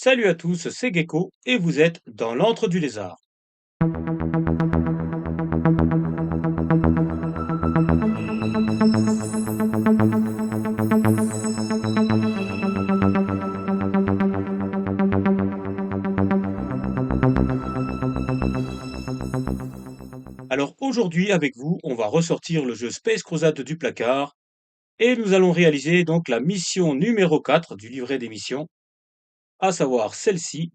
Salut à tous, c'est Gecko et vous êtes dans l'antre du lézard. Alors aujourd'hui avec vous, on va ressortir le jeu Space Crusade du placard et nous allons réaliser donc la mission numéro 4 du livret des missions, à savoir celle-ci.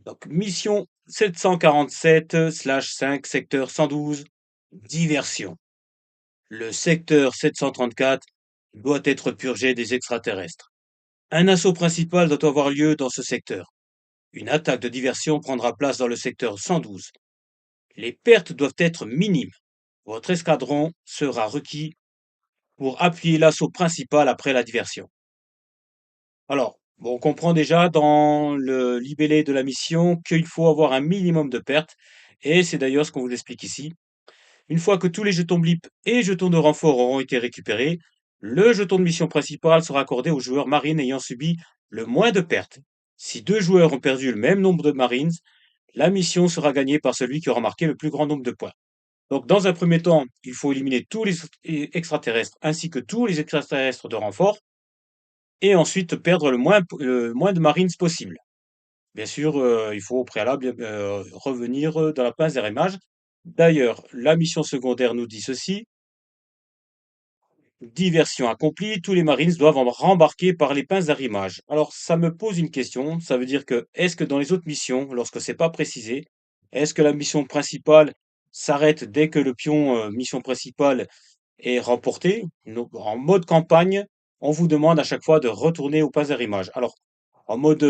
Donc mission 747/5 secteur 112, diversion. Le secteur 734 doit être purgé des extraterrestres. Un assaut principal doit avoir lieu dans ce secteur. Une attaque de diversion prendra place dans le secteur 112. Les pertes doivent être minimes. Votre escadron sera requis pour appuyer l'assaut principal après la diversion. Alors, bon, on comprend déjà dans le libellé de la mission qu'il faut avoir un minimum de pertes, et c'est d'ailleurs ce qu'on vous explique ici. Une fois que tous les jetons blip et jetons de renfort auront été récupérés, le jeton de mission principale sera accordé aux joueurs marines ayant subi le moins de pertes. Si deux joueurs ont perdu le même nombre de marines, la mission sera gagnée par celui qui aura marqué le plus grand nombre de points. Donc, dans un premier temps, il faut éliminer tous les extraterrestres ainsi que tous les extraterrestres de renfort, et ensuite perdre le moins de marines possible. Bien sûr, il faut au préalable revenir dans la pince d'arrimage. D'ailleurs, la mission secondaire nous dit ceci. Diversion accomplie, tous les marines doivent rembarquer par les pinces d'arrimage. Alors, ça me pose une question. Ça veut dire que, est-ce que dans les autres missions, lorsque c'est pas précisé, est-ce que la mission principale s'arrête dès que le pion mission principale est remporté? En mode campagne, on vous demande à chaque fois de retourner aux pinces d'arrimage. Alors, en mode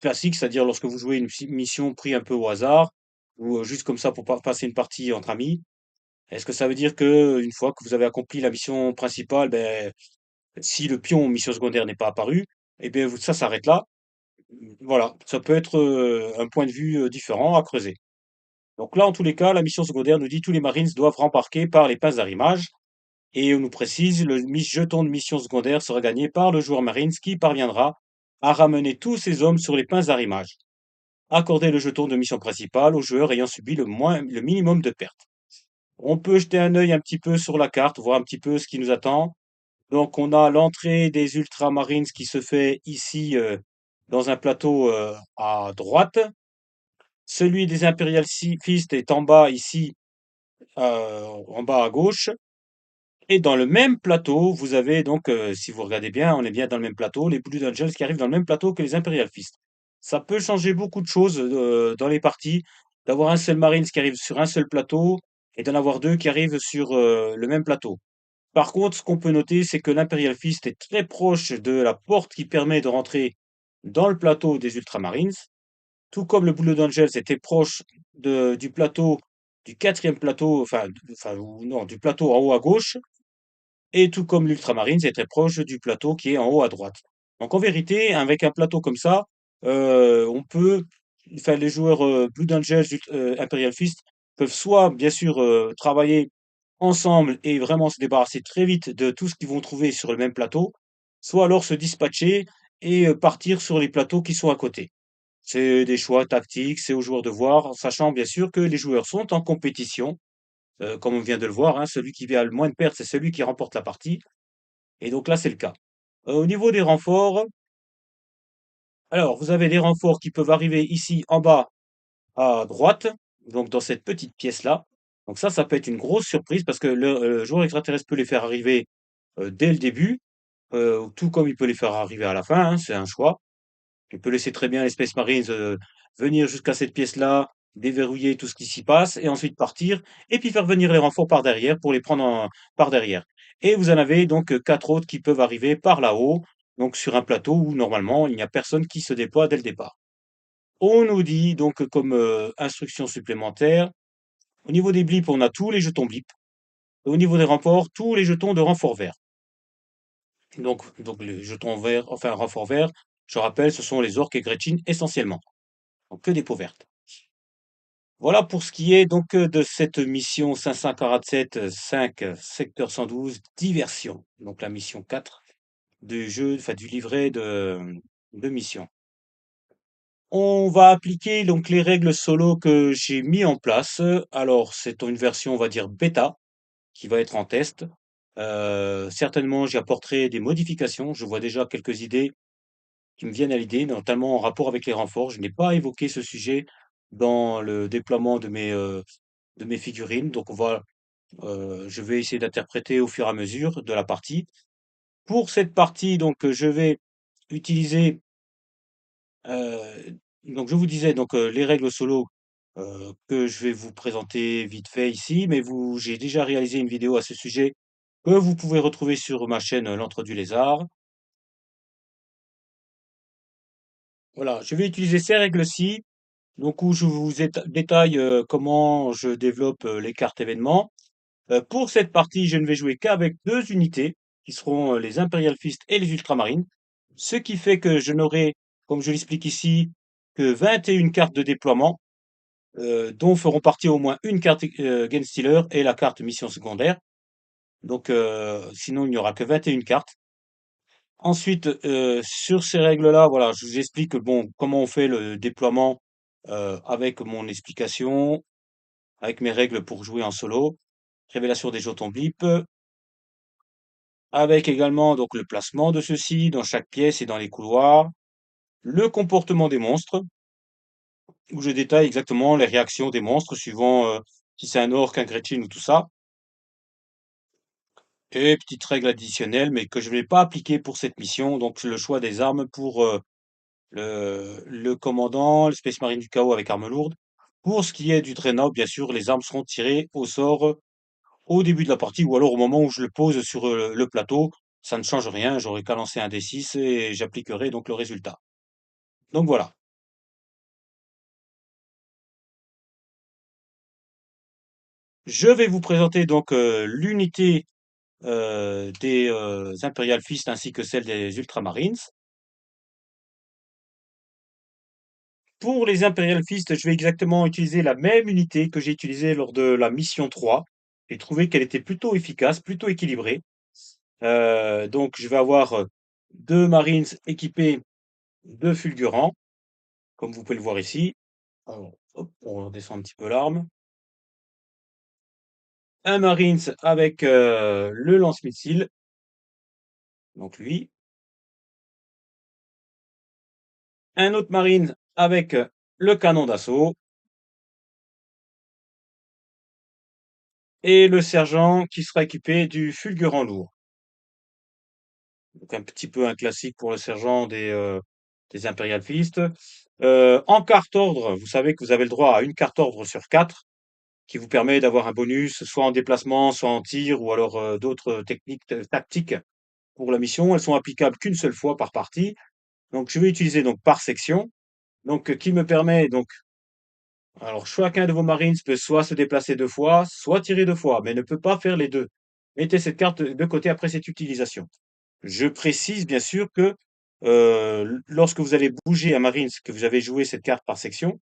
classique, c'est-à-dire lorsque vous jouez une mission prise un peu au hasard, ou juste comme ça pour passer une partie entre amis, est-ce que ça veut dire que une fois que vous avez accompli la mission principale, ben, si le pion mission secondaire n'est pas apparu, eh bien, ça s'arrête là. Voilà, ça peut être un point de vue différent à creuser. Donc là, en tous les cas, la mission secondaire nous dit tous les Marines doivent rembarquer par les passes d'arrimage. Et on nous précise, le jeton de mission secondaire sera gagné par le joueur Marines qui parviendra à ramener tous ses hommes sur les pinces d'arrimage. Accorder le jeton de mission principale aux joueurs ayant subi le minimum de pertes. On peut jeter un œil un petit peu sur la carte, voir un petit peu ce qui nous attend. Donc on a l'entrée des Ultramarines qui se fait ici dans un plateau à droite. Celui des Imperial Fist est en bas ici, en bas à gauche. Et dans le même plateau, vous avez donc, si vous regardez bien, on est bien dans le même plateau, les Blue Angels qui arrivent dans le même plateau que les Imperial Fist. Ça peut changer beaucoup de choses dans les parties, d'avoir un seul Marines qui arrive sur un seul plateau et d'en avoir deux qui arrivent sur le même plateau. Par contre, ce qu'on peut noter, c'est que l'Imperial Fist est très proche de la porte qui permet de rentrer dans le plateau des Ultramarines, tout comme le Blue Angels était proche du plateau, du quatrième plateau, ou non, du plateau en haut à gauche, et tout comme l'Ultramarines est très proche du plateau qui est en haut à droite. Donc en vérité, avec un plateau comme ça, on peut, enfin les joueurs Blue Angels, Imperial Fist peuvent soit bien sûr travailler ensemble et vraiment se débarrasser très vite de tout ce qu'ils vont trouver sur le même plateau, soit alors se dispatcher et partir sur les plateaux qui sont à côté. C'est des choix tactiques, c'est aux joueurs de voir, en sachant bien sûr que les joueurs sont en compétition, comme on vient de le voir, hein, celui qui a le moins de pertes, c'est celui qui remporte la partie. Et donc là, c'est le cas. Au niveau des renforts, alors vous avez des renforts qui peuvent arriver ici en bas à droite, donc dans cette petite pièce-là. Donc ça peut être une grosse surprise parce que le joueur extraterrestre peut les faire arriver dès le début, tout comme il peut les faire arriver à la fin, hein, c'est un choix. Il peut laisser très bien les Space Marines venir jusqu'à cette pièce-là, déverrouiller tout ce qui s'y passe et ensuite partir, et puis faire venir les renforts par derrière pour les prendre par derrière. Et vous en avez donc quatre autres qui peuvent arriver par là-haut, donc sur un plateau où normalement il n'y a personne qui se déploie dès le départ. On nous dit donc comme instruction supplémentaire, au niveau des blips, on a tous les jetons blip. Et au niveau des renforts, tous les jetons de renfort vert. Donc les jetons verts, enfin renfort vert, je rappelle, ce sont les orques et Gretchen essentiellement. Donc que des peaux vertes. Voilà pour ce qui est donc de cette mission 547/5 secteur 112 diversion. Donc la mission 4 du jeu, enfin du livret de mission. On va appliquer donc les règles solo que j'ai mis en place. Alors, c'est une version, on va dire bêta, qui va être en test. Certainement, j'y apporterai des modifications. Je vois déjà quelques idées qui me viennent à l'idée, notamment en rapport avec les renforts. Je n'ai pas évoqué ce sujet dans le déploiement de mes figurines. Donc, je vais essayer d'interpréter au fur et à mesure de la partie. Pour cette partie, donc, je vais utiliser, donc je vous disais donc, les règles solo, que je vais vous présenter vite fait ici, mais j'ai déjà réalisé une vidéo à ce sujet que vous pouvez retrouver sur ma chaîne, L'Entre du Lézard. Voilà, je vais utiliser ces règles-ci, donc où je vous détaille, comment je développe, les cartes événements. Pour cette partie, je ne vais jouer qu'avec 2 unités, qui seront, les Imperial Fist et les Ultramarines. Ce qui fait que je n'aurai, comme je l'explique ici, que 21 cartes de déploiement, dont feront partie au moins une carte, Genestealer et la carte mission secondaire. Donc, sinon il n'y aura que 21 cartes. Ensuite, sur ces règles-là, voilà, je vous explique, bon, comment on fait le déploiement, avec mon explication, avec mes règles pour jouer en solo. Révélation des jetons blip, avec également donc le placement de ceux-ci dans chaque pièce et dans les couloirs. Le comportement des monstres, où je détaille exactement les réactions des monstres suivant, si c'est un orc, un Gretchin ou tout ça. Et petite règle additionnelle, mais que je ne vais pas appliquer pour cette mission, donc le choix des armes pour, le commandant, le Space Marine du chaos avec arme lourde. Pour ce qui est du Dreadnought, bien sûr, les armes seront tirées au sort au début de la partie ou alors au moment où je le pose sur, le plateau. Ça ne change rien, j'aurai qu'à lancer un D6 et j'appliquerai donc le résultat. Donc voilà. Je vais vous présenter donc, l'unité, des, Imperial Fist ainsi que celle des Ultramarines. Pour les Imperial Fist, je vais exactement utiliser la même unité que j'ai utilisée lors de la mission 3. J'ai trouvé qu'elle était plutôt efficace, plutôt équilibrée. Donc je vais avoir, 2 Marines équipés de fulgurants, comme vous pouvez le voir ici. Alors, hop, on redescend un petit peu l'arme. Un Marines avec, le lance-missile, donc lui. Un autre Marine avec, le canon d'assaut. Et le sergent qui sera équipé du fulgurant lourd. Donc un petit peu un classique pour le sergent des Imperial Fist. En carte ordre, vous savez que vous avez le droit à une carte ordre sur 4 qui vous permet d'avoir un bonus, soit en déplacement, soit en tir, ou alors d'autres techniques tactiques pour la mission. Elles sont applicables qu'une seule fois par partie. Donc je vais utiliser donc par section, donc qui me permet donc, alors chacun de vos Marines peut soit se déplacer 2 fois, soit tirer 2 fois, mais ne peut pas faire les deux. Mettez cette carte de côté après cette utilisation. Je précise bien sûr que, lorsque vous allez bouger un Marines, que vous avez joué cette carte par section,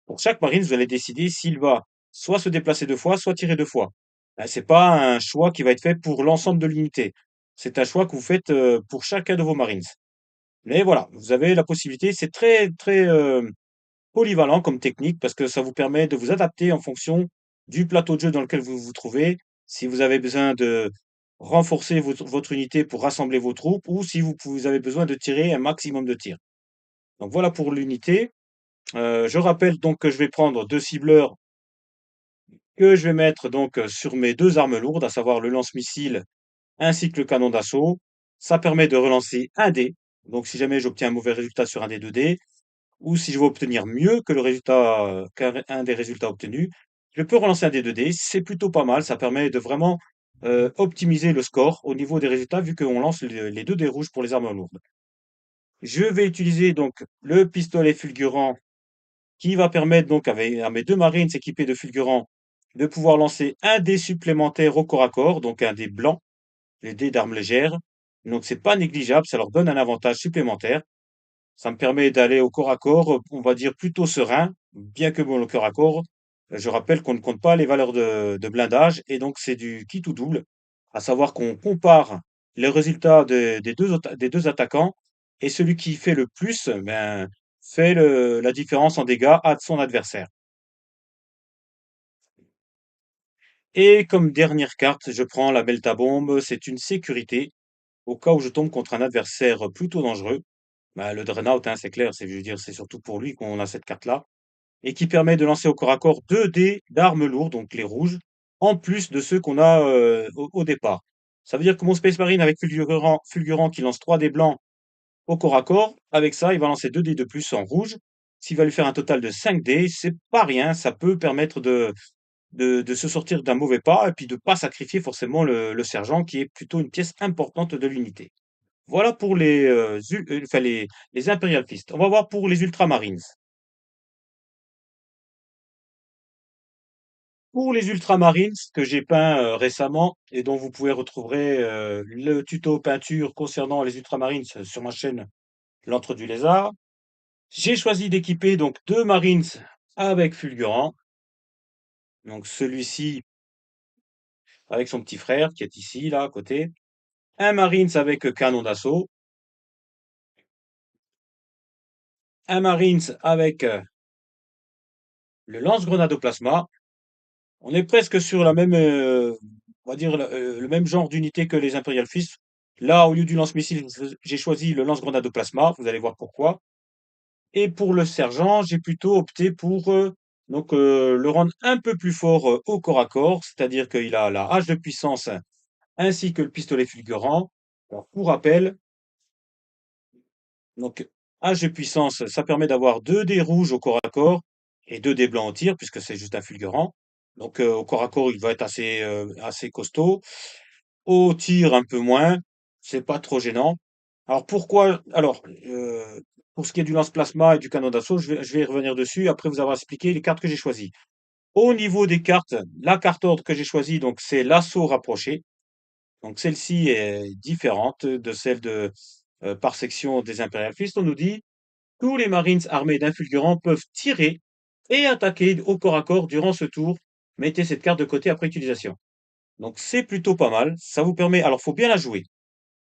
pour chaque Marines, vous allez décider s'il va soit se déplacer 2 fois, soit tirer 2 fois. C'est pas un choix qui va être fait pour l'ensemble de l'unité. C'est un choix que vous faites, pour chacun de vos Marines. Mais voilà, vous avez la possibilité, c'est très, très, polyvalent comme technique parce que ça vous permet de vous adapter en fonction du plateau de jeu dans lequel vous vous trouvez. Si vous avez besoin de renforcer votre unité pour rassembler vos troupes ou si vous avez besoin de tirer un maximum de tirs. Donc voilà pour l'unité. Je rappelle donc que je vais prendre 2 cibleurs que je vais mettre donc, sur mes 2 armes lourdes, à savoir le lance-missile ainsi que le canon d'assaut. Ça permet de relancer un dé. Donc si jamais j'obtiens un mauvais résultat sur un des 2 dés, ou si je veux obtenir mieux que le résultat, qu'un des résultats obtenus, je peux relancer un des 2 dés. C'est plutôt pas mal, ça permet de vraiment, optimiser le score au niveau des résultats vu qu'on lance les 2 dés rouges pour les armes lourdes. Je vais utiliser donc le pistolet fulgurant qui va permettre donc à mes 2 marines équipés de fulgurant de pouvoir lancer un dé supplémentaire au corps à corps, donc un dé blanc, les dés d'armes légères. Donc c'est pas négligeable, ça leur donne un avantage supplémentaire. Ça me permet d'aller au corps à corps, on va dire plutôt serein, bien que bon, le corps à corps, je rappelle qu'on ne compte pas les valeurs de blindage et donc c'est du qui tout double, à savoir qu'on compare les résultats des 2 attaquants et celui qui fait le plus, ben, fait la différence en dégâts à son adversaire. Et comme dernière carte, je prends la Melta Bombe. C'est une sécurité au cas où je tombe contre un adversaire plutôt dangereux. Bah, le Dreadnought, hein, c'est clair, je veux dire, c'est surtout pour lui qu'on a cette carte-là. Et qui permet de lancer au corps à corps 2 dés d'armes lourdes, donc les rouges, en plus de ceux qu'on a au départ. Ça veut dire que mon Space Marine avec Fulgurant qui lance 3 dés blancs au corps à corps, avec ça, il va lancer 2 dés de plus en rouge. S'il va lui faire un total de 5 dés, c'est pas rien, ça peut permettre de se sortir d'un mauvais pas et puis de pas sacrifier forcément le sergent qui est plutôt une pièce importante de l'unité. Voilà pour enfin les Imperial Fist. On va voir pour les Ultramarines. Pour les Ultramarines que j'ai peint récemment et dont vous pouvez retrouver le tuto peinture concernant les Ultramarines sur ma chaîne L'Antre du Lézard, j'ai choisi d'équiper donc 2 Marines avec Fulgurant. Donc celui-ci avec son petit frère qui est ici, là, à côté. Un Marines avec canon d'assaut. Un Marines avec le lance-grenade au plasma. On est presque sur la même, on va dire, le même genre d'unité que les Imperial Fist. Là, au lieu du lance-missile, j'ai choisi le lance-grenade au plasma. Vous allez voir pourquoi. Et pour le sergent, j'ai plutôt opté pour le rendre un peu plus fort au corps à corps, c'est-à-dire qu'il a la hache de puissance ainsi que le pistolet fulgurant. Alors, pour rappel, donc hache de puissance, ça permet d'avoir 2 dés rouges au corps à corps et 2 dés blancs au tir, puisque c'est juste un fulgurant. Donc au corps à corps, il va être assez costaud. Au tir, un peu moins. C'est pas trop gênant. Alors pourquoi? Alors, pour ce qui est du lance-plasma et du canon d'assaut, je vais y revenir dessus après vous avoir expliqué les cartes que j'ai choisies. Au niveau des cartes, la carte ordre que j'ai choisie, donc c'est l'assaut rapproché. Donc celle-ci est différente de celle par section des Imperial Fist. On nous dit tous les Marines armés d'un fulgurant peuvent tirer et attaquer au corps à corps durant ce tour. Mettez cette carte de côté après utilisation. Donc c'est plutôt pas mal. Ça vous permet. Alors faut bien la jouer.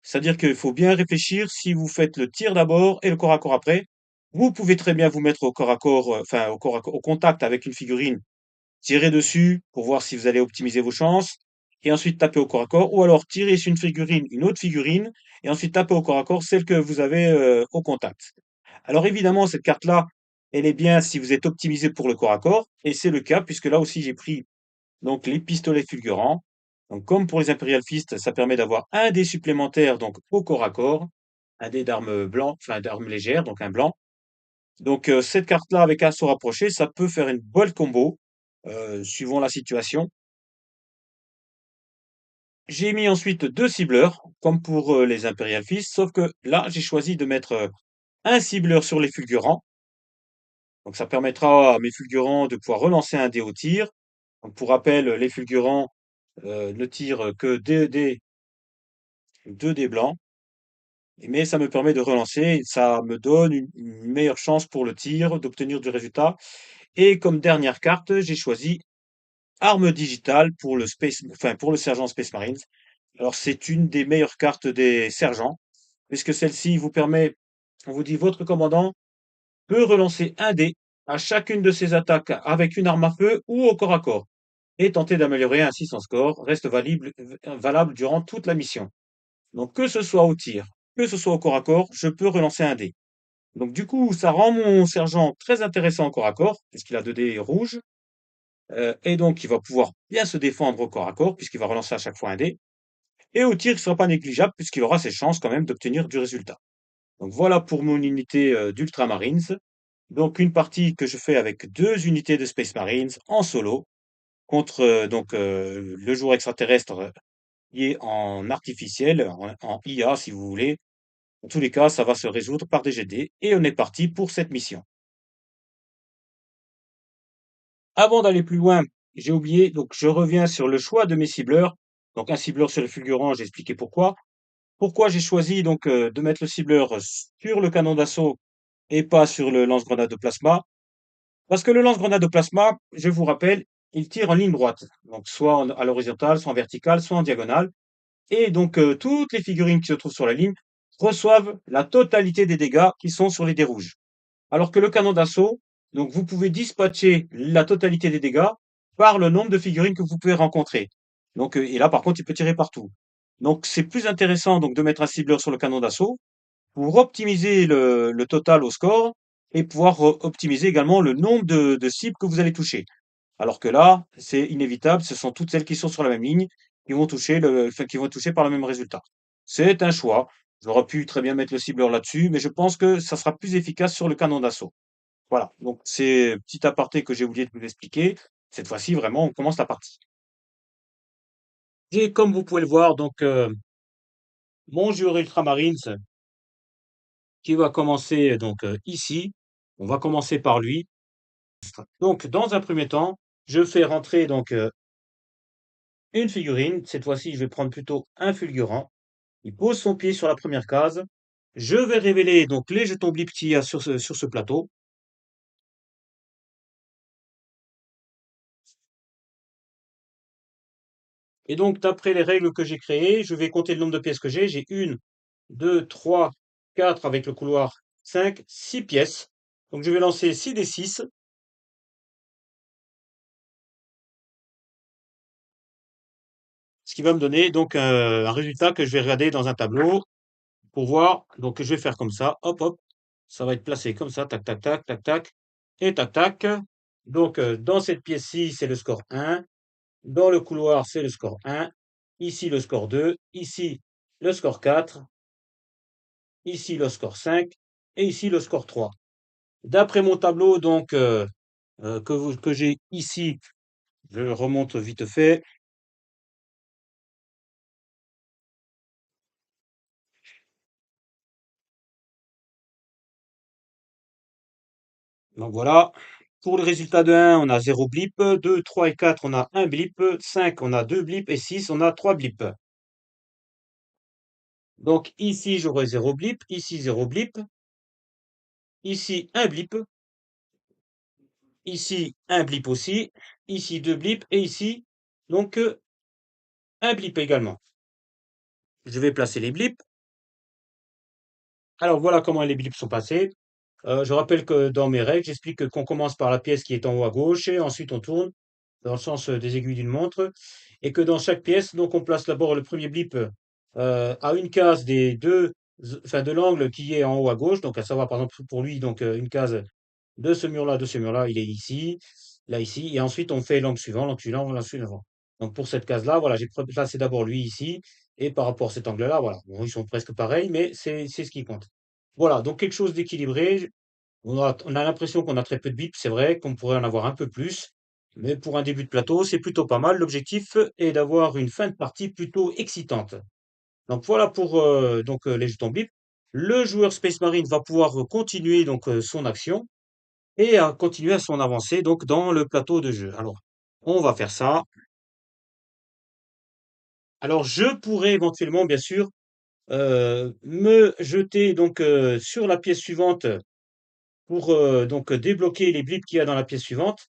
C'est-à-dire qu'il faut bien réfléchir si vous faites le tir d'abord et le corps à corps après. Vous pouvez très bien vous mettre au corps à corps, enfin au contact avec une figurine, tirer dessus pour voir si vous allez optimiser vos chances, et ensuite taper au corps à corps, ou alors tirer sur une autre figurine, et ensuite taper au corps à corps celle que vous avez au contact. Alors évidemment, cette carte-là, elle est bien si vous êtes optimisé pour le corps à corps, et c'est le cas puisque là aussi j'ai pris donc les pistolets fulgurants. Donc comme pour les Imperial Fist, ça permet d'avoir un dé supplémentaire donc au corps à corps, un dé d'armes blanc, enfin d'armes légères, donc un blanc. Donc cette carte-là avec un saut rapproché, ça peut faire une bonne combo suivant la situation. J'ai mis ensuite 2 cibleurs, comme pour les Imperial Fist, sauf que là, j'ai choisi de mettre un cibleur sur les fulgurants. Donc ça permettra à mes fulgurants de pouvoir relancer un dé au tir. Donc, pour rappel, les fulgurants ne tirent que 2 dés blancs, mais ça me permet de relancer, ça me donne une meilleure chance pour le tir, d'obtenir du résultat. Et comme dernière carte, j'ai choisi arme digitale pour pour le sergent Space Marines. Alors c'est une des meilleures cartes des sergents, puisque celle-ci vous permet, on vous dit votre commandant peut relancer un dé à chacune de ses attaques avec une arme à feu ou au corps à corps, et tenter d'améliorer ainsi son score, reste valable durant toute la mission. Donc que ce soit au tir, que ce soit au corps à corps, je peux relancer un dé. Donc du coup, ça rend mon sergent très intéressant au corps à corps, puisqu'il a 2 dés rouges, et donc il va pouvoir bien se défendre au corps à corps, puisqu'il va relancer à chaque fois un dé. Et au tir, il ne sera pas négligeable, puisqu'il aura ses chances quand même d'obtenir du résultat. Donc voilà pour mon unité d'Ultramarines. Donc une partie que je fais avec 2 unités de Space Marines en solo, contre le joueur extraterrestre qui est en artificiel, en IA si vous voulez. En tous les cas, ça va se résoudre par des GD et on est parti pour cette mission. Avant d'aller plus loin, j'ai oublié, donc je reviens sur le choix de mes cibleurs. Donc un cibleur sur le fulgurant, j'ai expliqué pourquoi. Pourquoi j'ai choisi donc de mettre le cibleur sur le canon d'assaut et pas sur le lance-grenade de plasma. Parce que le lance-grenade de plasma, je vous rappelle, il tire en ligne droite. Donc soit à l'horizontale, soit en verticale, soit en diagonale. Et donc toutes les figurines qui se trouvent sur la ligne reçoivent la totalité des dégâts qui sont sur les dés rouges. Alors que le canon d'assaut, donc vous pouvez dispatcher la totalité des dégâts par le nombre de figurines que vous pouvez rencontrer. Donc, et là, par contre, il peut tirer partout. Donc, c'est plus intéressant donc de mettre un cibleur sur le canon d'assaut pour optimiser le total au score et pouvoir optimiser également le nombre de cibles que vous allez toucher. Alors que là, c'est inévitable, ce sont toutes celles qui sont sur la même ligne qui vont toucher enfin, qui vont toucher par le même résultat. C'est un choix. J'aurais pu très bien mettre le cibleur là-dessus, mais je pense que ça sera plus efficace sur le canon d'assaut. Voilà. Donc, c'est petit aparté que j'ai oublié de vous expliquer. Cette fois-ci, vraiment, on commence la partie. Et comme vous pouvez le voir, donc, mon joueur Ultramarines qui va commencer donc ici. On va commencer par lui. Donc, dans un premier temps, je fais rentrer donc une figurine. Cette fois-ci, je vais prendre plutôt un fulgurant. Il pose son pied sur la première case. Je vais révéler donc les jetons blips qu'il y a sur ce plateau. Et donc, d'après les règles que j'ai créées, je vais compter le nombre de pièces que j'ai. J'ai une, deux, trois, quatre avec le couloir, cinq, six pièces. Donc, je vais lancer 6 des 6, ce qui va me donner donc un résultat que je vais regarder dans un tableau pour voir. Donc, je vais faire comme ça. Hop, hop. Ça va être placé comme ça. Tac, tac, tac, tac, tac. Et tac, tac. Donc, dans cette pièce-ci, c'est le score 1. Dans le couloir, c'est le score 1. Ici, le score 2. Ici, le score 4. Ici, le score 5. Et ici, le score 3. D'après mon tableau, donc, que j'ai ici, je remonte vite fait. Donc voilà. Pour le résultat de 1, on a 0 blip. 2, 3 et 4, on a un blip. 5, on a 2 blips. Et 6, on a 3 blips. Donc ici, j'aurai 0 blip. Ici, 0 blip. Ici, un blip. Ici, un blip aussi. Ici, 2 blips. Et ici, donc, un blip également. Je vais placer les blips. Alors voilà comment les blips sont passés. Je rappelle que dans mes règles, j'explique qu'on commence par la pièce qui est en haut à gauche et ensuite on tourne dans le sens des aiguilles d'une montre et que dans chaque pièce, donc on place d'abord le premier blip à une case des deux, enfin de l'angle qui est en haut à gauche, donc à savoir par exemple pour lui donc une case de ce mur-là, il est ici, là ici, et ensuite on fait l'angle suivant, l'angle suivant. Donc pour cette case-là, voilà, j'ai placé d'abord lui ici et par rapport à cet angle-là, voilà, bon, ils sont presque pareils, mais c'est ce qui compte. Voilà, donc quelque chose d'équilibré. On a l'impression qu'on a très peu de bips, c'est vrai qu'on pourrait en avoir un peu plus, mais pour un début de plateau, c'est plutôt pas mal. L'objectif est d'avoir une fin de partie plutôt excitante. Donc voilà pour les jetons bips. Le joueur Space Marine va pouvoir continuer donc son action et à continuer à son avancée donc dans le plateau de jeu. Alors, on va faire ça. Alors, je pourrais éventuellement, bien sûr, me jeter donc sur la pièce suivante pour donc débloquer les blips qu'il y a dans la pièce suivante,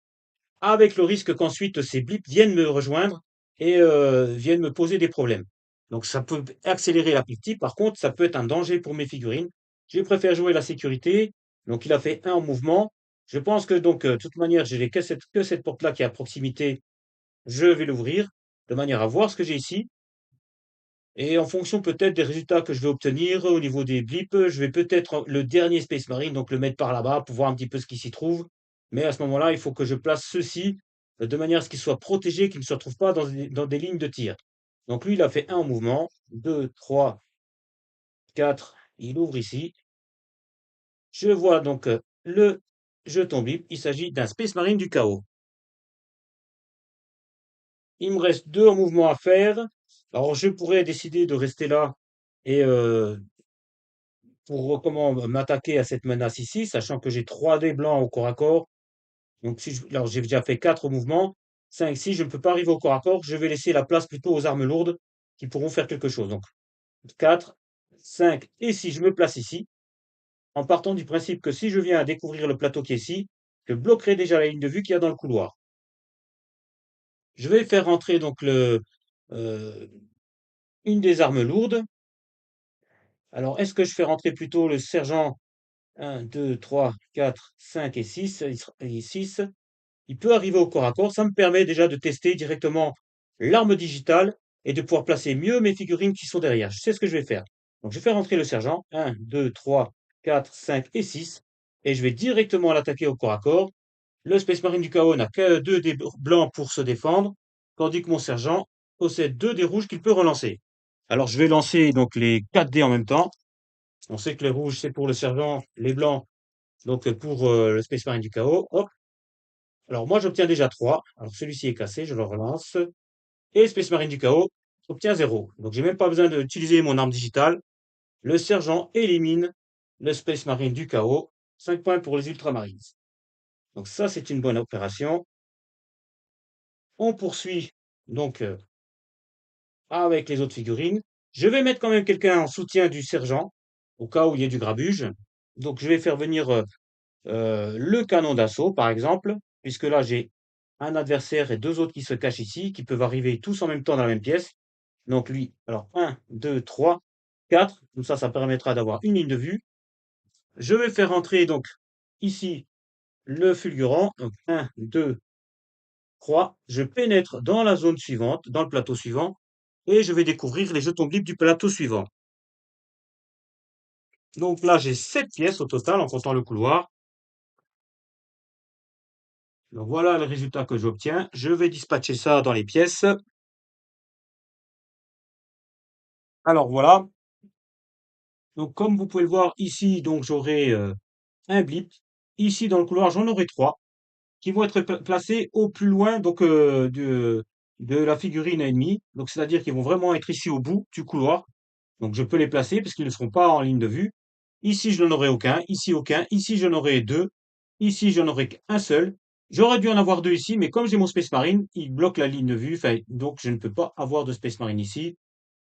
avec le risque qu'ensuite ces blips viennent me rejoindre et viennent me poser des problèmes. Donc ça peut accélérer la partie, par contre, ça peut être un danger pour mes figurines. Je préfère jouer la sécurité. Donc il a fait un en mouvement. Je pense que donc, de toute manière, j'ai que cette porte-là qui est à proximité. Je vais l'ouvrir de manière à voir ce que j'ai ici. Et en fonction peut-être des résultats que je vais obtenir au niveau des blips, je vais peut-être le dernier Space Marine, donc le mettre par là-bas pour voir un petit peu ce qui s'y trouve. Mais à ce moment-là, il faut que je place ceci de manière à ce qu'il soit protégé, qu'il ne se retrouve pas dans des lignes de tir. Donc lui, il a fait un en mouvement, 2, 3, 4. Il ouvre ici. Je vois donc le jeton blip. Il s'agit d'un Space Marine du chaos. Il me reste 2 en mouvement à faire. Alors je pourrais décider de rester là et pour comment m'attaquer à cette menace ici, sachant que j'ai 3 dés blancs au corps à corps. Donc, alors j'ai déjà fait 4 mouvements. 5, 6, je ne peux pas arriver au corps à corps. Je vais laisser la place plutôt aux armes lourdes qui pourront faire quelque chose. Donc, 4, 5 et si je me place ici, en partant du principe que si je viens à découvrir le plateau qui est ici, je bloquerai déjà la ligne de vue qu'il y a dans le couloir. Je vais faire rentrer donc euh, une des armes lourdes. Alors, est-ce que je fais rentrer plutôt le sergent 1, 2, 3, 4, 5 et 6. Et 6. Il peut arriver au corps à corps. Ça me permet déjà de tester directement l'arme digitale et de pouvoir placer mieux mes figurines qui sont derrière. Je sais ce que je vais faire. Donc, je vais faire entrer le sergent. 1, 2, 3, 4, 5 et 6. Et je vais directement l'attaquer au corps à corps. Le Space Marine du chaos n'a que 2 dés blancs pour se défendre, tandis que mon sergent possède 2 dés rouges qu'il peut relancer. Alors, je vais lancer donc les 4 dés en même temps. On sait que les rouges, c'est pour le sergent, les blancs, donc pour le Space Marine du chaos. Hop. Alors, moi, j'obtiens déjà 3. Alors, celui-ci est cassé, je le relance. Et Space Marine du chaos obtient 0. Donc, j'ai même pas besoin d'utiliser mon arme digitale. Le sergent élimine le Space Marine du chaos. 5 points pour les Ultramarines. Donc, ça, c'est une bonne opération. On poursuit donc avec les autres figurines. Je vais mettre quand même quelqu'un en soutien du sergent, au cas où il y ait du grabuge. Donc, je vais faire venir le canon d'assaut, par exemple, puisque là, j'ai un adversaire et 2 autres qui se cachent ici, qui peuvent arriver tous en même temps dans la même pièce. Donc, lui, alors 1, 2, 3, 4. Comme ça permettra d'avoir une ligne de vue. Je vais faire entrer donc ici le fulgurant. Donc, 1, 2, 3. Je pénètre dans la zone suivante, dans le plateau suivant, et je vais découvrir les jetons libres du plateau suivant. Donc là, j'ai 7 pièces au total en comptant le couloir. Donc voilà le résultat que j'obtiens. Je vais dispatcher ça dans les pièces. Alors voilà. Donc comme vous pouvez le voir ici, donc j'aurai un blip. Ici dans le couloir, j'en aurai 3 qui vont être placés au plus loin donc de la figurine ennemie. Donc c'est-à-dire qu'ils vont vraiment être ici au bout du couloir. Donc je peux les placer parce qu'ils ne seront pas en ligne de vue. Ici, je n'en aurai aucun. Ici, aucun. Ici, j'en aurai 2. Ici, j'en aurai qu'un seul. J'aurais dû en avoir 2 ici, mais comme j'ai mon Space Marine, il bloque la ligne de vue. Enfin, donc, je ne peux pas avoir de Space Marine ici.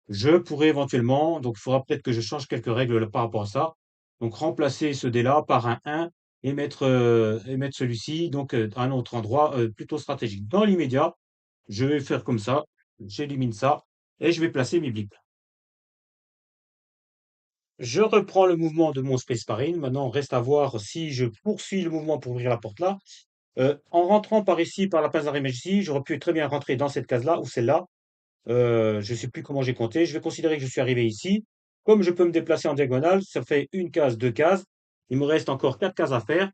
Je pourrais éventuellement, donc il faudra peut-être que je change quelques règles par rapport à ça. Donc, remplacer ce dé-là par un 1 et mettre celui-ci donc à un autre endroit plutôt stratégique. Dans l'immédiat, je vais faire comme ça. J'élimine ça et je vais placer mes blips. Je reprends le mouvement de mon Space Marine. Maintenant, reste à voir si je poursuis le mouvement pour ouvrir la porte là. En rentrant par ici, par la pince d'arrêt ici, j'aurais pu très bien rentrer dans cette case-là ou celle-là. Je ne sais plus comment j'ai compté. Je vais considérer que je suis arrivé ici. Comme je peux me déplacer en diagonale, ça fait une case, 2 cases. Il me reste encore 4 cases à faire,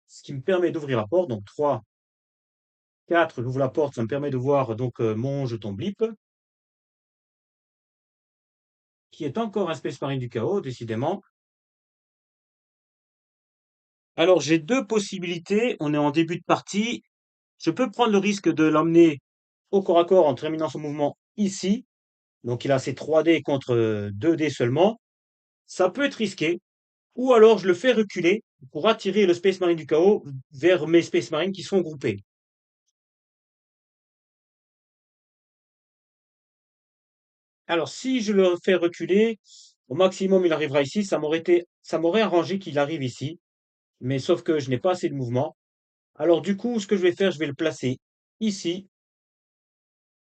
ce qui me permet d'ouvrir la porte. Donc 3, 4, j'ouvre la porte, ça me permet de voir donc mon jeton blip, qui est encore un Space Marine du chaos, décidément. Alors j'ai 2 possibilités. On est en début de partie. Je peux prendre le risque de l'emmener au corps à corps en terminant son mouvement ici. Donc il a ses 3 dés contre 2 dés seulement. Ça peut être risqué. Ou alors je le fais reculer pour attirer le Space Marine du chaos vers mes Space Marines qui sont groupés. Alors si je le fais reculer, au maximum il arrivera ici. Ça m'aurait arrangé qu'il arrive ici. Mais sauf que je n'ai pas assez de mouvement. Alors du coup, ce que je vais faire, je vais le placer ici.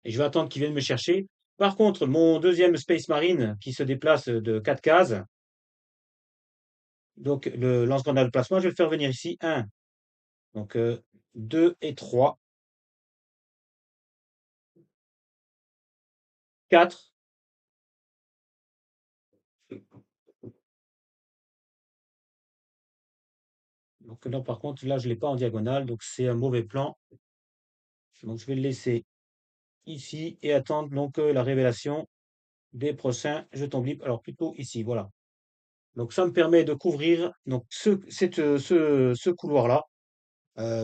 Et je vais attendre qu'il vienne me chercher. Par contre, mon deuxième Space Marine qui se déplace de 4 cases, donc le lance-grenade de plasma, je vais le faire venir ici. 1, donc 2 et 3, 4. Donc là, par contre, là, je ne l'ai pas en diagonale, donc c'est un mauvais plan. Donc je vais le laisser ici et attendre donc la révélation des prochains jetons blip. Alors plutôt ici, voilà. Donc ça me permet de couvrir donc ce couloir-là.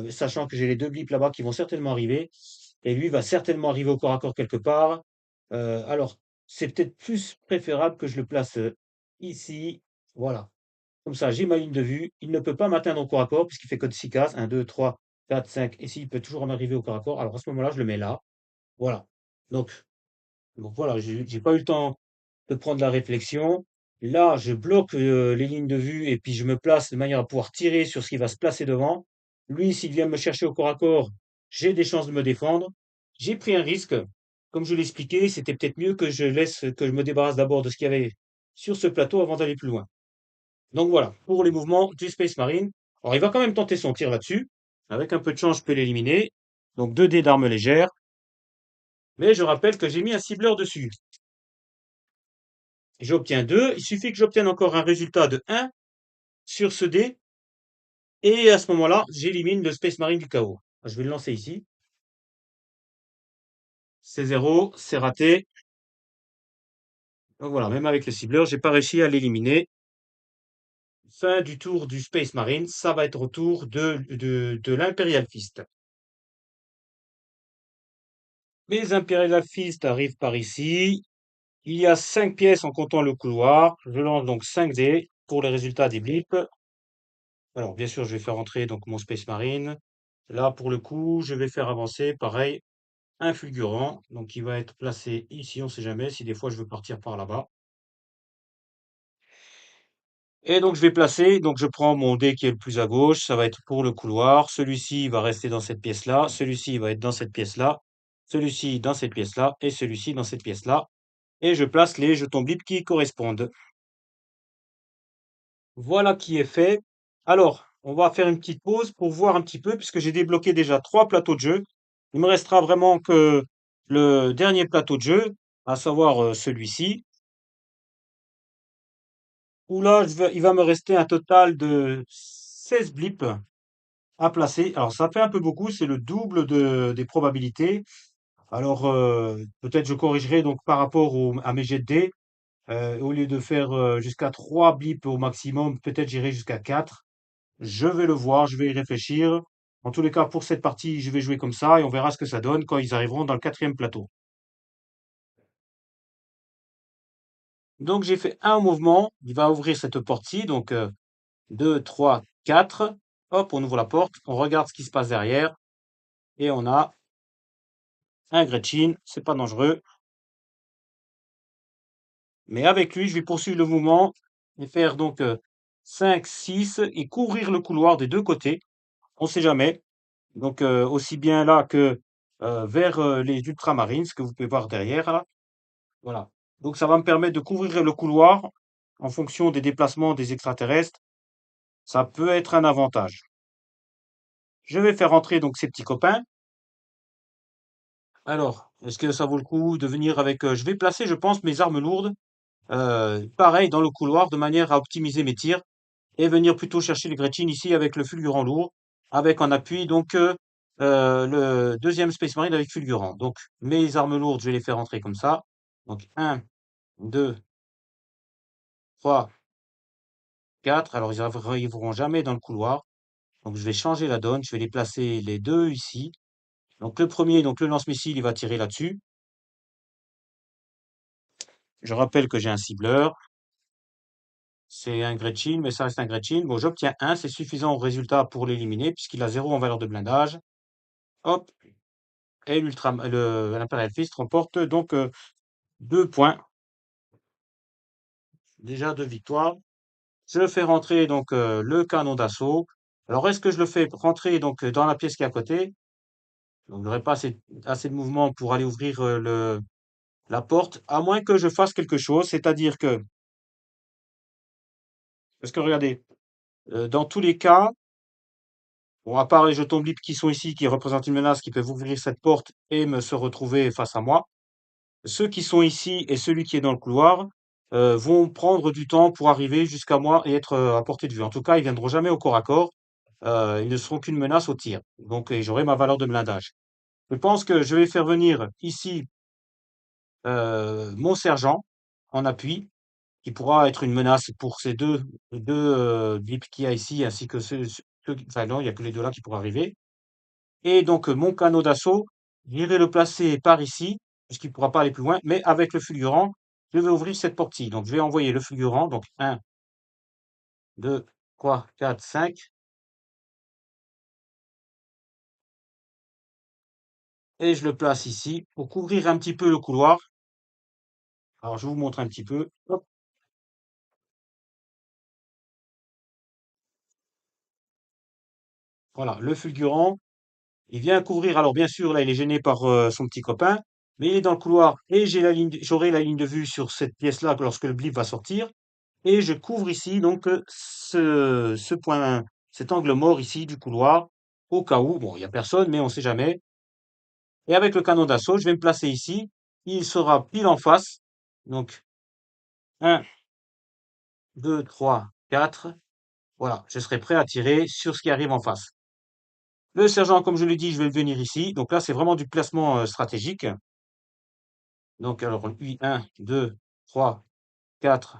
Sachant que j'ai les 2 blips là-bas qui vont certainement arriver. Et lui va certainement arriver au corps à corps quelque part. Alors, c'est peut-être plus préférable que je le place ici. Voilà. Comme ça, j'ai ma ligne de vue. Il ne peut pas m'atteindre au corps à corps puisqu'il fait que de 6 cases. 1, 2, 3, 4, 5. Et s'il peut toujours en arriver au corps à corps, alors à ce moment-là, je le mets là. Voilà. Donc, donc voilà, j'ai pas eu le temps de prendre la réflexion. Là, je bloque les lignes de vue et puis je me place de manière à pouvoir tirer sur ce qui va se placer devant. Lui, s'il vient me chercher au corps à corps, j'ai des chances de me défendre. J'ai pris un risque. Comme je l'expliquais, c'était peut-être mieux que je me débarrasse d'abord de ce qu'il y avait sur ce plateau avant d'aller plus loin. Donc voilà, pour les mouvements du Space Marine. Alors il va quand même tenter son tir là-dessus. Avec un peu de chance, je peux l'éliminer. Donc 2 dés d'armes légères. Mais je rappelle que j'ai mis un cibleur dessus. J'obtiens 2. Il suffit que j'obtienne encore un résultat de 1 sur ce dé. Et à ce moment-là, j'élimine le Space Marine du chaos. Je vais le lancer ici. C'est 0, c'est raté. Donc voilà, même avec le cibleur, j'ai pas réussi à l'éliminer. Fin du tour du Space Marine, ça va être au tour de l'Imperial Fist. Les Imperial Fist arrivent par ici. Il y a 5 pièces en comptant le couloir. Je lance donc 5 dés pour les résultats des blips. Alors, bien sûr, je vais faire entrer donc mon Space Marine. Là, pour le coup, je vais faire avancer, pareil, un fulgurant. Donc, il va être placé ici, on sait jamais si des fois je veux partir par là-bas. Et donc, je vais placer, donc je prends mon dé qui est le plus à gauche, ça va être pour le couloir. Celui-ci va rester dans cette pièce-là, celui-ci va être dans cette pièce-là, celui-ci dans cette pièce-là, et celui-ci dans cette pièce-là. Et je place les jetons blip qui correspondent. Voilà qui est fait. Alors, on va faire une petite pause pour voir un petit peu, puisque j'ai débloqué déjà 3 plateaux de jeu. Il me restera vraiment que le dernier plateau de jeu, à savoir celui-ci, où là, il va me rester un total de 16 blips à placer. Alors, ça fait un peu beaucoup, c'est le double des probabilités. Alors, peut-être je corrigerai donc par rapport à mes jets de dés. Au lieu de faire jusqu'à 3 blips au maximum, peut-être j'irai jusqu'à 4. Je vais le voir, je vais y réfléchir. En tous les cas, pour cette partie, je vais jouer comme ça et on verra ce que ça donne quand ils arriveront dans le quatrième plateau. Donc, j'ai fait un mouvement. Il va ouvrir cette porte-ci. Donc, 2, 3, 4. Hop, on ouvre la porte. On regarde ce qui se passe derrière. Et on a un Gretchen. C'est pas dangereux. Mais avec lui, je vais poursuivre le mouvement et faire donc 5, 6 et couvrir le couloir des deux côtés. On sait jamais. Donc, aussi bien là que vers les ultramarines, ce que vous pouvez voir derrière là. Voilà. Donc ça va me permettre de couvrir le couloir en fonction des déplacements des extraterrestres. Ça peut être un avantage. Je vais faire entrer donc ces petits copains. Alors, est-ce que ça vaut le coup de venir avec... je vais placer, je pense, mes armes lourdes, pareil, dans le couloir, de manière à optimiser mes tirs, et venir plutôt chercher les Gretchen ici avec le fulgurant lourd, avec en appui donc le deuxième Space Marine avec fulgurant. Donc mes armes lourdes, je vais les faire entrer comme ça. Donc un, 2, 3, 4. Alors, ils n'arriveront jamais dans le couloir. Donc, je vais changer la donne. Je vais les placer les deux ici. Donc, le premier, donc le lance-missile, il va tirer là-dessus. Je rappelle que j'ai un cibleur. C'est un Gretchen, mais ça reste un Gretchen. Bon, j'obtiens un. C'est suffisant au résultat pour l'éliminer, puisqu'il a 0 en valeur de blindage. Hop. Et l'Imperial Fist remporte donc 2 points. Déjà 2 victoires. Je fais rentrer donc le canon d'assaut. Alors, est-ce que je le fais rentrer donc dans la pièce qui est à côté? Donc, j'aurais pas assez de mouvement pour aller ouvrir la porte, à moins que je fasse quelque chose, c'est-à-dire que, parce que regardez, dans tous les cas, bon, à part les jetons blip qui sont ici, qui représentent une menace, qui peuvent ouvrir cette porte et me se retrouver face à moi, ceux qui sont ici et celui qui est dans le couloir vont prendre du temps pour arriver jusqu'à moi et être à portée de vue. En tout cas, ils viendront jamais au corps à corps. Ils ne seront qu'une menace au tir. Donc, et j'aurai ma valeur de blindage. Je pense que je vais faire venir ici mon sergent en appui, qui pourra être une menace pour ces deux blips qu'il y a ici, ainsi que enfin non, il n'y a que les deux là qui pourraient arriver. Et donc mon canot d'assaut, j'irai le placer par ici, puisqu'il ne pourra pas aller plus loin, mais avec le fulgurant, je vais ouvrir cette porte-ci. Donc je vais envoyer le fulgurant, donc un, 2, 3, 4, 5. Et je le place ici pour couvrir un petit peu le couloir. Alors je vous montre un petit peu. Hop, voilà, le fulgurant. Il vient couvrir, alors bien sûr, là, il est gêné par son petit copain, mais il est dans le couloir et j'aurai la ligne de vue sur cette pièce-là lorsque le blip va sortir. et je couvre ici donc ce point, cet angle mort ici du couloir, au cas où, bon, il n'y a personne, mais on ne sait jamais. Et avec le canon d'assaut, je vais me placer ici. Il sera pile en face. Donc, un, 2, 3, 4. Voilà, je serai prêt à tirer sur ce qui arrive en face. Le sergent, comme je l'ai dit, je vais venir ici. Donc là, c'est vraiment du placement stratégique. Donc, alors, lui, 1, 2, 3, 4,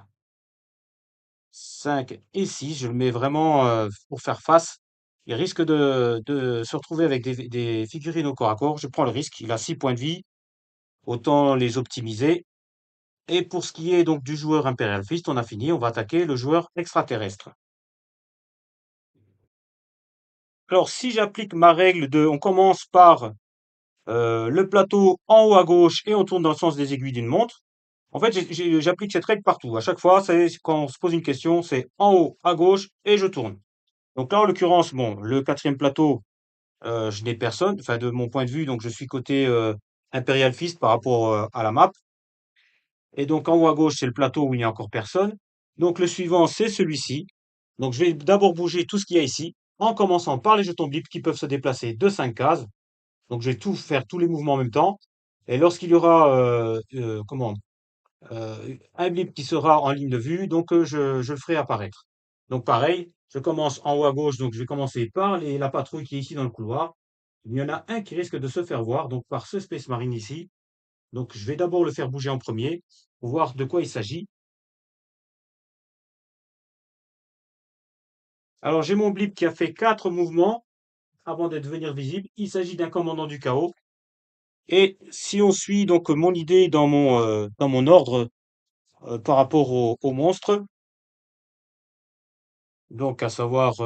5 et 6. Je le mets vraiment pour faire face. Il risque de se retrouver avec des figurines au corps à corps. Je prends le risque. Il a 6 points de vie. Autant les optimiser. Et pour ce qui est donc du joueur Imperial Fist, on a fini. On va attaquer le joueur extraterrestre. Alors, si j'applique ma règle de, on commence par le plateau en haut à gauche et on tourne dans le sens des aiguilles d'une montre. En fait, j'applique cette règle partout. À chaque fois, c'est quand on se pose une question, c'est en haut à gauche et je tourne. Donc là, en l'occurrence, bon, le quatrième plateau, je n'ai personne. Enfin, de mon point de vue, donc je suis côté Imperial Fist par rapport à la map. Et donc en haut à gauche, c'est le plateau où il n'y a encore personne. Donc le suivant, c'est celui-ci. Donc je vais d'abord bouger tout ce qu'il y a ici, en commençant par les jetons blip qui peuvent se déplacer de 5 cases. Donc je vais tout faire, tous les mouvements en même temps. Et lorsqu'il y aura un blip qui sera en ligne de vue, donc je le ferai apparaître. Donc pareil, je commence en haut à gauche, donc je vais commencer par la patrouille qui est ici dans le couloir. Il y en a un qui risque de se faire voir, donc par ce Space Marine ici. Donc je vais d'abord le faire bouger en premier pour voir de quoi il s'agit. Alors j'ai mon blip qui a fait 4 mouvements avant de devenir visible. Il s'agit d'un commandant du chaos. Et si on suit donc mon idée dans mon ordre par rapport au monstre, donc à savoir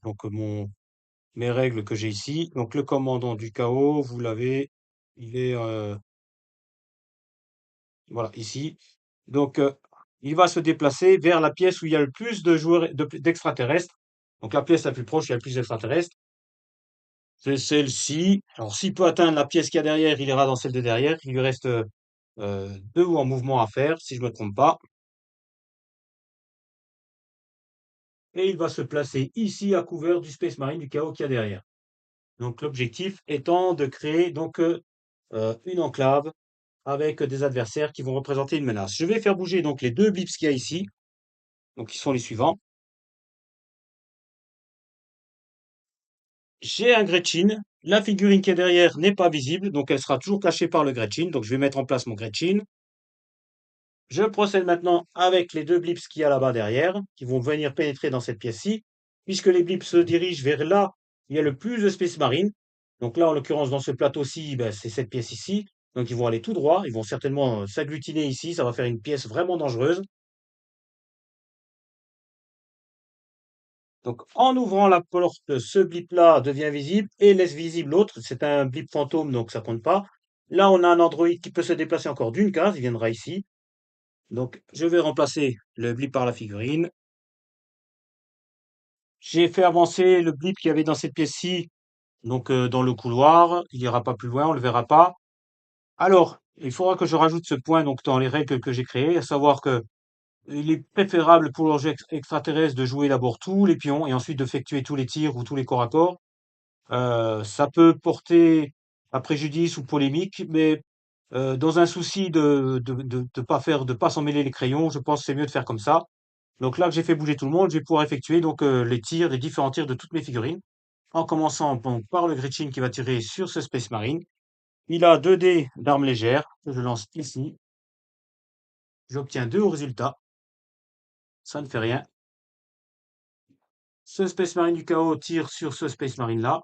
donc mes règles que j'ai ici. Donc le commandant du chaos, vous l'avez, il est voilà ici. Donc il va se déplacer vers la pièce où il y a le plus de joueurs d'extraterrestres. Donc la pièce la plus proche, il y a le plus d'extraterrestres. C'est celle-ci. Alors s'il peut atteindre la pièce qu'il y a derrière, il ira dans celle de derrière. Il lui reste deux en mouvement à faire, si je ne me trompe pas. Et il va se placer ici à couvert du Space Marine du chaos qu'il y a derrière. Donc l'objectif étant de créer donc une enclave avec des adversaires qui vont représenter une menace. Je vais faire bouger donc les deux blips qu'il y a ici, donc qui sont les suivants. J'ai un Gretchin. La figurine qui est derrière n'est pas visible, donc elle sera toujours cachée par le Gretchin. Donc je vais mettre en place mon Gretchin. Je procède maintenant avec les deux blips qu'il y a là-bas derrière, qui vont venir pénétrer dans cette pièce-ci, puisque les blips se dirigent vers là où il y a le plus de Space Marine. Donc là, en l'occurrence, dans ce plateau-ci, ben, c'est cette pièce ici. Donc ils vont aller tout droit, ils vont certainement s'agglutiner ici, ça va faire une pièce vraiment dangereuse. Donc en ouvrant la porte, ce blip-là devient visible et laisse visible l'autre. C'est un blip fantôme, donc ça compte pas. Là, on a un androïde qui peut se déplacer encore d'une case, il viendra ici. Donc je vais remplacer le blip par la figurine. J'ai fait avancer le blip qu'il y avait dans cette pièce-ci, donc dans le couloir. Il ira pas plus loin, on le verra pas. Alors, il faudra que je rajoute ce point donc dans les règles que j'ai créées, à savoir que il est préférable pour le jeu extraterrestre de jouer d'abord tous les pions et ensuite d'effectuer tous les tirs ou tous les corps à corps. Ça peut porter à préjudice ou polémique, mais dans un souci de pas s'en mêler les crayons, je pense que c'est mieux de faire comme ça. Donc là que j'ai fait bouger tout le monde, je vais pouvoir effectuer donc les tirs, les différents tirs de toutes mes figurines, en commençant donc par le Gretchin qui va tirer sur ce Space Marine. Il a 2 dés d'armes légères que je lance ici. J'obtiens 2 au résultat. Ça ne fait rien. Ce Space Marine du chaos tire sur ce Space Marine là.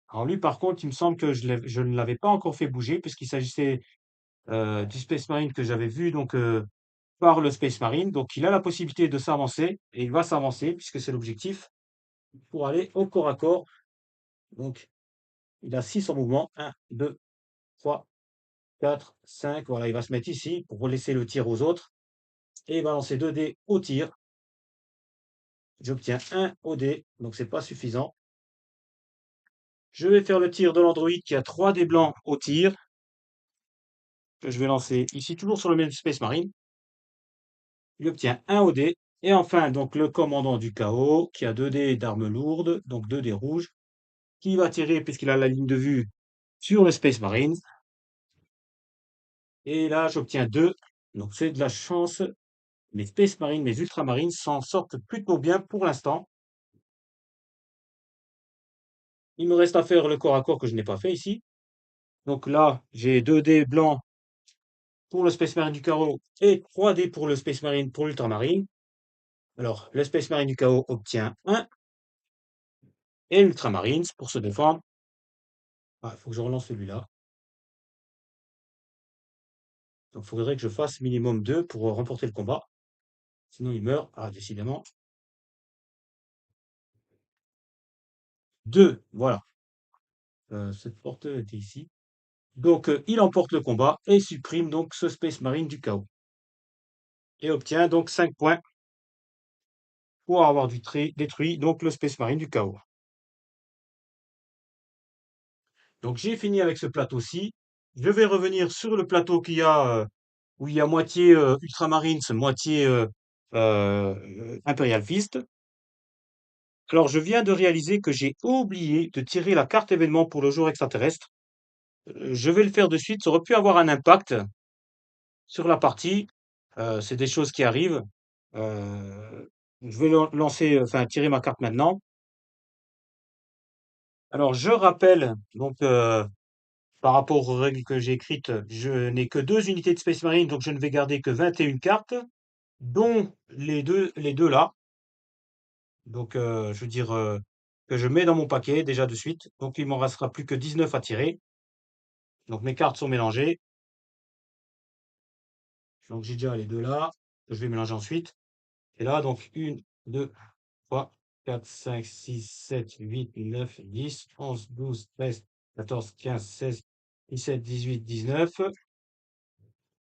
Alors lui par contre, il me semble que je ne l'avais pas encore fait bouger puisqu'il s'agissait du Space Marine que j'avais vu donc par le Space Marine. Donc il a la possibilité de s'avancer et il va s'avancer puisque c'est l'objectif pour aller au corps à corps. Donc il a 6 en mouvement. 1, 2, 3, 4, 5. Voilà, il va se mettre ici pour laisser le tir aux autres. Et il va lancer 2 dés au tir. J'obtiens 1 au dé, donc c'est pas suffisant. Je vais faire le tir de l'androïde qui a 3 dés blancs au tir, que je vais lancer ici, toujours sur le même Space Marine. Il obtient un OD. Et enfin, donc, le commandant du chaos, qui a 2 dés d'armes lourdes, donc 2 dés rouges, qui va tirer, puisqu'il a la ligne de vue, sur le Space Marine. Et là, j'obtiens 2. Donc, c'est de la chance. Mes Space Marines, mes Ultramarines s'en sortent plutôt bien pour l'instant. Il me reste à faire le corps à corps que je n'ai pas fait ici. Donc là, j'ai 2 dés blancs pour le Space Marine du chaos et 3 dés pour le Space Marine pour l'Ultramarine. Alors, le Space Marine du chaos obtient 1 et l'Ultramarine, pour se défendre. Ah, il faut que je relance celui-là. Donc, il faudrait que je fasse minimum 2 pour remporter le combat. Sinon, il meurt. Ah, décidément. 2, voilà. Cette porte était ici. Donc, il emporte le combat et supprime donc ce Space Marine du chaos. Et obtient donc 5 points pour avoir détruit donc le Space Marine du chaos. Donc j'ai fini avec ce plateau-ci. Je vais revenir sur le plateau où il y a moitié Ultramarines, moitié Imperial Fist. Alors je viens de réaliser que j'ai oublié de tirer la carte événement pour le jour extraterrestre. Je vais le faire de suite. Ça aurait pu avoir un impact sur la partie. C'est des choses qui arrivent. Je vais enfin tirer ma carte maintenant. Alors je rappelle donc par rapport aux règles que j'ai écrites, je n'ai que 2 unités de Space Marine, donc je ne vais garder que 21 cartes, dont les deux là. Donc je veux dire que je mets dans mon paquet déjà de suite. Donc il m'en restera plus que 19 à tirer. Donc mes cartes sont mélangées. Donc j'ai déjà les deux là, que je vais mélanger ensuite. Et là, donc 1, 2, 3, 4, 5, 6, 7, 8, 9, 10, 11, 12, 13, 14, 15, 16, 17, 18, 19.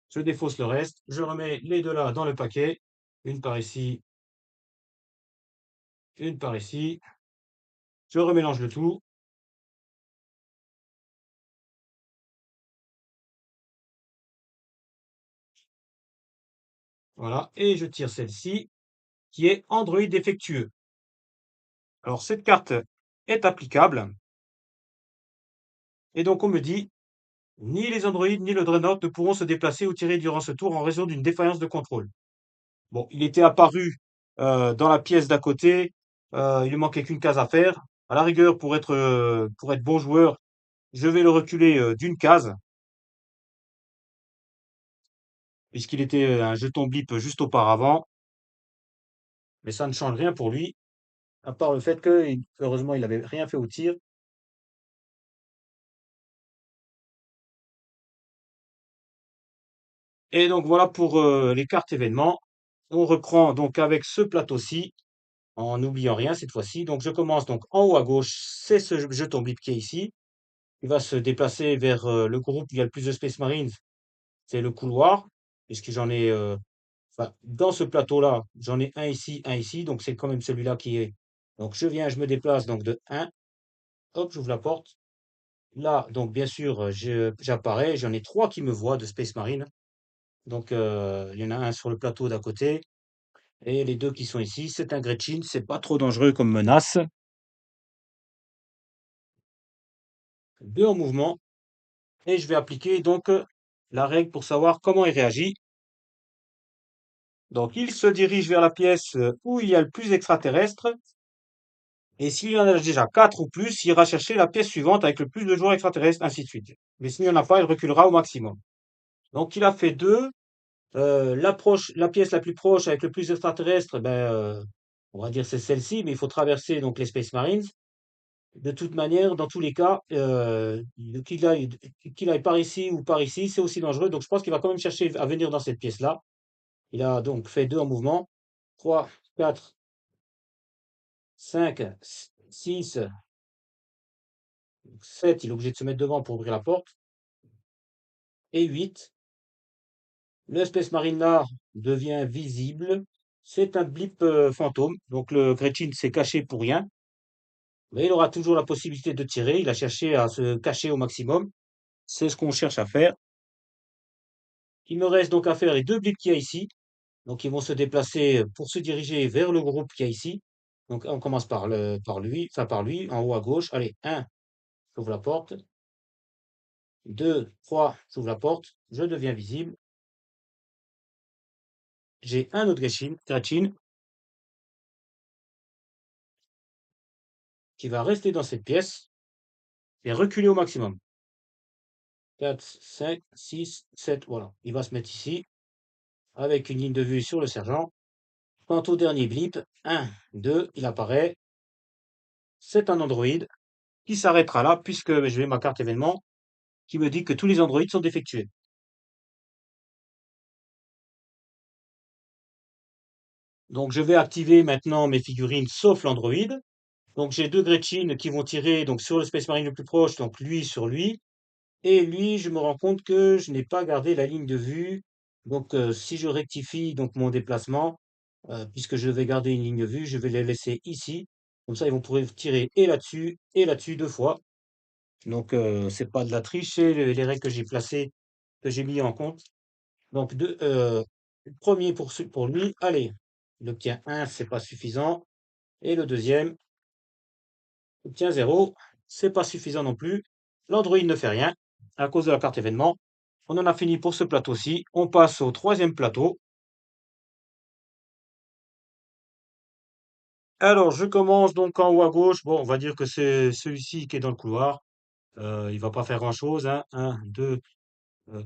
Je défausse le reste. Je remets les deux là dans le paquet. Une par ici, une par ici. Je remélange le tout. Voilà. Et je tire celle-ci, qui est Android défectueux. Alors, cette carte est applicable. Et donc, on me dit, ni les androïdes ni le Dreadnought ne pourront se déplacer ou tirer durant ce tour en raison d'une défaillance de contrôle. Bon, il était apparu dans la pièce d'à côté. Il lui manquait qu'une case à faire. À la rigueur, pour être bon joueur, je vais le reculer d'une case, puisqu'il était un jeton blip juste auparavant. Mais ça ne change rien pour lui, à part le fait que, heureusement, il n'avait rien fait au tir. Et donc voilà pour les cartes événements. On reprend donc avec ce plateau-ci, en n'oubliant rien cette fois-ci. Donc je commence donc en haut à gauche, c'est ce jeton blip qui est ici. Il va se déplacer vers le groupe où il y a le plus de Space Marines, c'est le couloir, puisque j'en ai, enfin, dans ce plateau-là, j'en ai un ici, donc c'est quand même celui-là qui est. Donc je viens, je me déplace donc de 1, hop, j'ouvre la porte. Là, donc bien sûr, j'apparais, j'en ai 3 qui me voient de Space Marine. Donc il y en a un sur le plateau d'à côté et les 2 qui sont ici. C'est un Gretchin, c'est pas trop dangereux comme menace. 2 en mouvement et je vais appliquer donc la règle pour savoir comment il réagit. Donc il se dirige vers la pièce où il y a le plus d'extraterrestres et s'il y en a déjà 4 ou plus, il ira chercher la pièce suivante avec le plus de joueurs extraterrestres, ainsi de suite. Mais s'il n'y en a pas, il reculera au maximum. Donc il a fait 2. La pièce la plus proche avec le plus d'extraterrestres, on va dire c'est celle-ci, mais il faut traverser donc les Space Marines. De toute manière, dans tous les cas, qu'il aille par ici ou par ici, c'est aussi dangereux. Donc je pense qu'il va quand même chercher à venir dans cette pièce-là. Il a donc fait 2 en mouvement. 3, 4, 5, 6, 7. Il est obligé de se mettre devant pour ouvrir la porte. Et 8. Le Space Marine là devient visible. C'est un blip fantôme. Donc le Gretchin s'est caché pour rien. Mais il aura toujours la possibilité de tirer. Il a cherché à se cacher au maximum. C'est ce qu'on cherche à faire. Il me reste donc à faire les 2 blips qu'il y a ici. Donc ils vont se déplacer pour se diriger vers le groupe qu'il y a ici. Donc on commence par lui, en haut à gauche. Allez, un, j'ouvre la porte. 2, 3, j'ouvre la porte. Je deviens visible. J'ai un autre Gretchen qui va rester dans cette pièce et reculer au maximum. 4, 5, 6, 7, voilà. Il va se mettre ici avec une ligne de vue sur le sergent. Quant au dernier blip, 1, 2, il apparaît. C'est un Android qui s'arrêtera là puisque je vais ma carte événement qui me dit que tous les Androids sont défectués. Donc je vais activer maintenant mes figurines sauf l'Android. Donc j'ai deux Gretchen qui vont tirer donc sur le Space Marine le plus proche, donc lui sur lui. Et lui, je me rends compte que je n'ai pas gardé la ligne de vue. Donc si je rectifie donc mon déplacement, puisque je vais garder une ligne de vue, je vais les laisser ici. Comme ça, ils vont pouvoir tirer et là-dessus deux fois. Donc c'est pas de la triche, c'est les règles que j'ai placées, que j'ai mis en compte. Donc le premier pour lui, allez, il obtient 1, c'est pas suffisant. Et le deuxième obtient 0, c'est pas suffisant non plus. L'Android ne fait rien à cause de la carte événement. On en a fini pour ce plateau-ci. On passe au troisième plateau. Alors, je commence donc en haut à gauche. Bon, on va dire que c'est celui-ci qui est dans le couloir. Il va pas faire grand-chose, hein. 1, 2,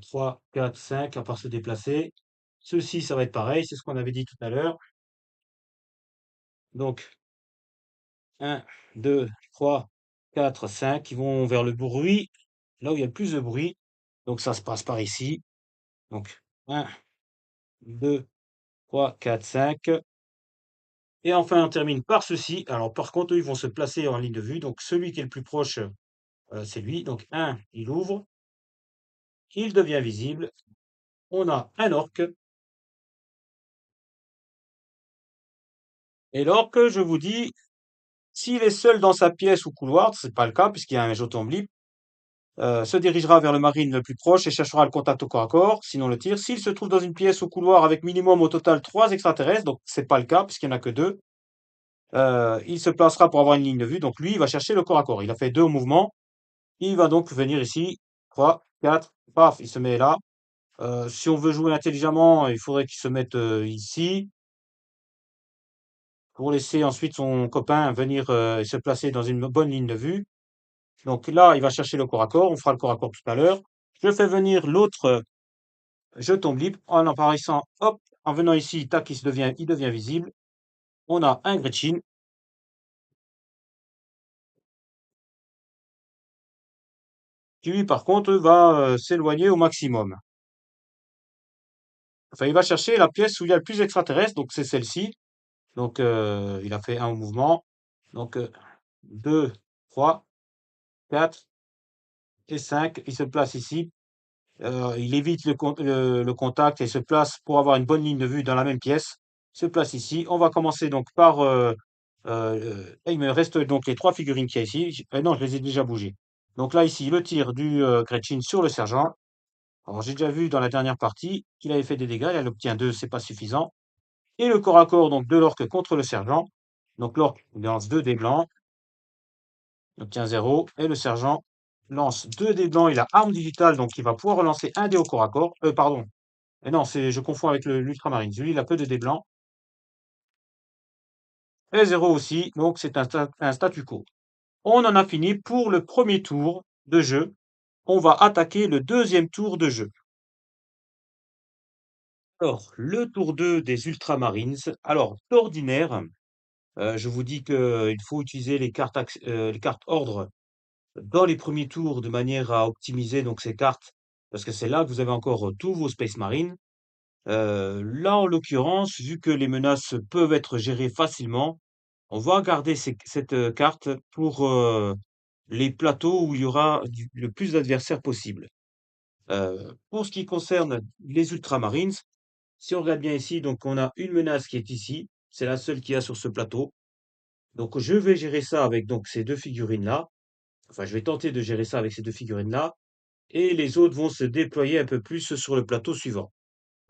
3, 4, 5, à part se déplacer. Ceci, ça va être pareil, c'est ce qu'on avait dit tout à l'heure. Donc, 1, 2, 3, 4, 5, qui vont vers le bruit, là où il y a le plus de bruit. Donc, ça se passe par ici. Donc, 1, 2, 3, 4, 5. Et enfin, on termine par ceci. Alors, par contre, eux, ils vont se placer en ligne de vue. Donc, celui qui est le plus proche, c'est lui. Donc, 1, il ouvre, il devient visible. On a un orc. Et l'orc, je vous dis, s'il est seul dans sa pièce ou couloir, c'est pas le cas puisqu'il y a un jeton blip, se dirigera vers le marine le plus proche et cherchera le contact au corps à corps, sinon le tir. S'il se trouve dans une pièce ou couloir avec minimum au total 3 extraterrestres, donc c'est pas le cas puisqu'il n'y en a que 2, il se placera pour avoir une ligne de vue. Donc lui, il va chercher le corps à corps. Il a fait 2 mouvements. Il va donc venir ici. 3, 4, paf, il se met là. Si on veut jouer intelligemment, il faudrait qu'il se mette ici pour laisser ensuite son copain venir et se placer dans une bonne ligne de vue. Donc là, il va chercher le corps à corps. On fera le corps à corps tout à l'heure. Je fais venir l'autre jeton blip en apparaissant, hop, en venant ici, tac, il devient visible. On a un Gretchen qui, lui, par contre, va s'éloigner au maximum. Enfin, il va chercher la pièce où il y a le plus d'extraterrestres, donc c'est celle-ci. Donc, il a fait un mouvement. Donc, 2, 3, 4 et 5. Il se place ici. Il évite le contact et se place pour avoir une bonne ligne de vue dans la même pièce. Se place ici. On va commencer donc par... il me reste donc les 3 figurines qu'il y a ici. Non, je les ai déjà bougées. Donc là, ici, le tir du Gretchen sur le sergent. Alors, j'ai déjà vu dans la dernière partie qu'il avait fait des dégâts. Il en obtient 2, c'est pas suffisant. Et le corps à corps donc, de l'orque contre le sergent. Donc l'orque lance 2 dés blancs, il obtient 0. Et le sergent lance 2 dés blancs. Il a arme digitale, donc il va pouvoir relancer un dé au corps à corps. Pardon. Et non, je confonds avec l'ultramarine. Lui, il a peu de dés blancs. Et 0 aussi, donc c'est un statu quo. On en a fini pour le premier tour de jeu. On va attaquer le deuxième tour de jeu. Alors, le tour 2 des Ultramarines. Alors, d'ordinaire, je vous dis qu'il faut utiliser les cartes ordre dans les premiers tours de manière à optimiser donc ces cartes, parce que c'est là que vous avez encore tous vos Space Marines. Là, en l'occurrence, vu que les menaces peuvent être gérées facilement, on va garder cette carte pour les plateaux où il y aura le plus d'adversaires possible. Pour ce qui concerne les Ultramarines, si on regarde bien ici, donc on a une menace qui est ici, c'est la seule qu'il y a sur ce plateau. Donc je vais gérer ça avec donc ces deux figurines-là. Enfin, je vais tenter de gérer ça avec ces deux figurines-là. Et les autres vont se déployer un peu plus sur le plateau suivant.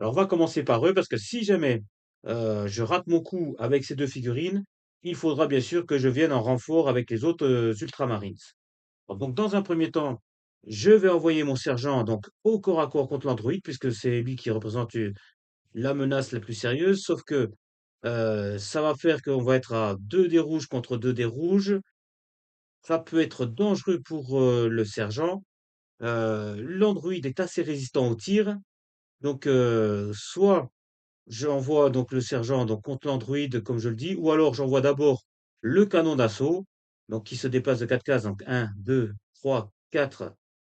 Alors, on va commencer par eux parce que si jamais je rate mon coup avec ces deux figurines, il faudra bien sûr que je vienne en renfort avec les autres Ultramarines. Alors, donc, dans un premier temps, je vais envoyer mon sergent donc au corps à corps contre l'androïde puisque c'est lui qui représente la menace la plus sérieuse. Sauf que ça va faire qu'on va être à 2 dés rouges contre 2 dés rouges. Ça peut être dangereux pour le sergent. L'androïde est assez résistant au tir. Donc, soit j'envoie donc le sergent donc contre l'androïde, comme je le dis, ou alors j'envoie d'abord le canon d'assaut, donc qui se déplace de 4 cases, donc un, 2, 3, 4,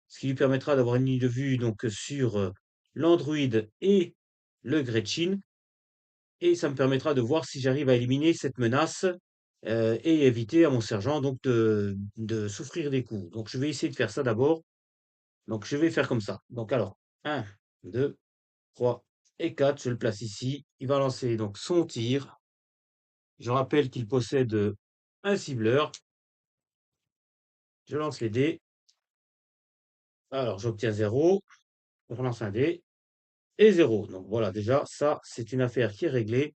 ce qui lui permettra d'avoir une ligne de vue donc sur l'androïde et le Gretchin, et ça me permettra de voir si j'arrive à éliminer cette menace et éviter à mon sergent donc de souffrir des coups. Donc je vais essayer de faire ça d'abord. Donc je vais faire comme ça. Donc alors, un, 2, 3 et 4, je le place ici. Il va lancer donc son tir. Je rappelle qu'il possède un cibleur. Je lance les dés. Alors j'obtiens 0. Je relance un dé et 0. Donc voilà, déjà, ça, c'est une affaire qui est réglée.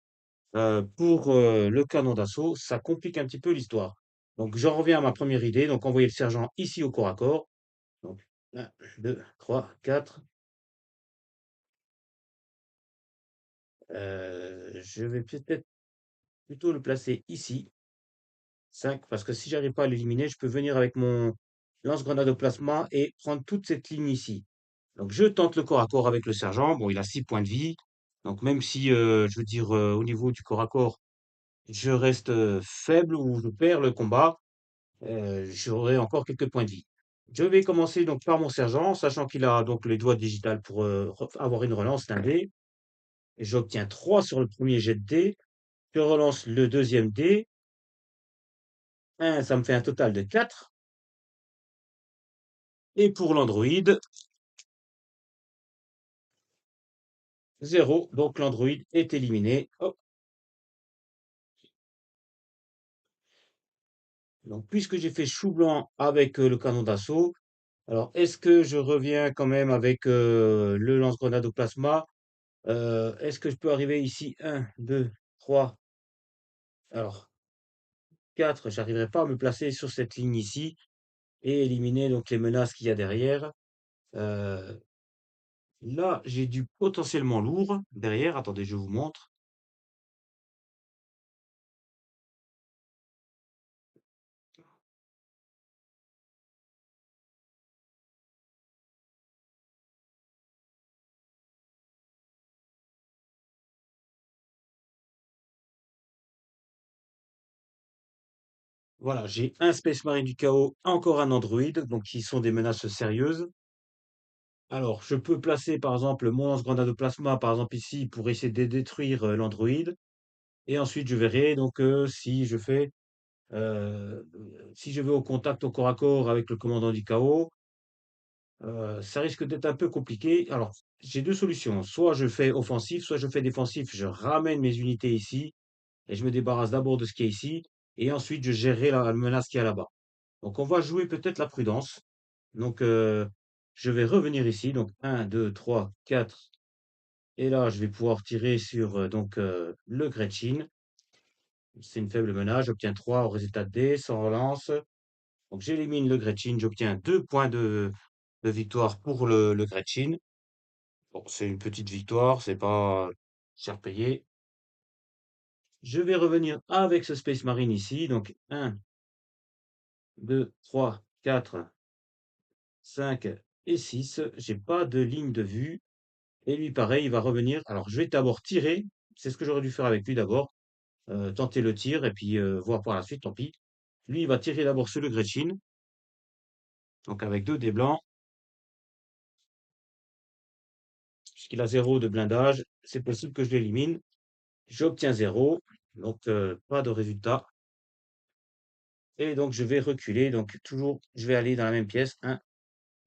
Pour le canon d'assaut, ça complique un petit peu l'histoire. Donc j'en reviens à ma première idée. Donc envoyer le sergent ici au corps à corps. Donc 1, 2, 3, 4. Je vais peut-être plutôt le placer ici. 5, parce que si j'arrive pas à l'éliminer, je peux venir avec mon lance-grenade au plasma et prendre toute cette ligne ici. Donc je tente le corps à corps avec le sergent. Bon, il a 6 points de vie. Donc même si, je veux dire, au niveau du corps à corps, je reste faible ou je perds le combat, j'aurai encore quelques points de vie. Je vais commencer donc par mon sergent, sachant qu'il a donc les doigts digital pour avoir une relance d'un dé. Et j'obtiens 3 sur le premier jet de dé. Je relance le deuxième dé. 1, ça me fait un total de 4. Et pour l'androïde, 0. Donc l'Android est éliminé. Hop. Donc puisque j'ai fait chou blanc avec le canon d'assaut, alors est-ce que je reviens quand même avec le lance-grenade au plasma? Est-ce que je peux arriver ici? Un, 2, 3. Alors 4. J'arriverai pas à me placer sur cette ligne ici et éliminer donc les menaces qu'il y a derrière. Euh, Là, j'ai du potentiellement lourd derrière. Attendez, je vous montre. Voilà, j'ai un Space Marine du chaos, encore un Android, donc qui sont des menaces sérieuses. Alors, je peux placer par exemple mon lance-grenade de plasma, par exemple ici, pour essayer de détruire l'androïde. Et ensuite, je verrai donc si je fais, si je vais au contact au corps à corps avec le commandant du chaos, ça risque d'être un peu compliqué. Alors, j'ai deux solutions. Soit je fais offensif, soit je fais défensif. Je ramène mes unités ici et je me débarrasse d'abord de ce qui est ici. Et ensuite, je gérerai la menace qui est là-bas. Donc, on va jouer peut-être la prudence. Donc, je vais revenir ici. Donc, un, 2, 3, 4. Et là, je vais pouvoir tirer sur donc le Gretchin. C'est une faible menace. J'obtiens 3 au résultat de dés, sans relance. Donc j'élimine le Gretchin. J'obtiens 2 points de victoire pour le Gretchin. Bon, c'est une petite victoire, c'est pas cher payé. Je vais revenir avec ce Space Marine ici. Donc un, 2, 3, 4, 5 et 6. J'ai pas de ligne de vue. Et lui, pareil, il va revenir. Alors, je vais d'abord tirer. C'est ce que j'aurais dû faire avec lui d'abord. Tenter le tir et puis voir par la suite, tant pis. Lui, il va tirer d'abord sur le Gretchin, donc avec 2 dés blancs, puisqu'il a 0 de blindage, c'est possible que je l'élimine. J'obtiens 0, donc pas de résultat. Et donc je vais reculer, donc toujours, je vais aller dans la même pièce. Un,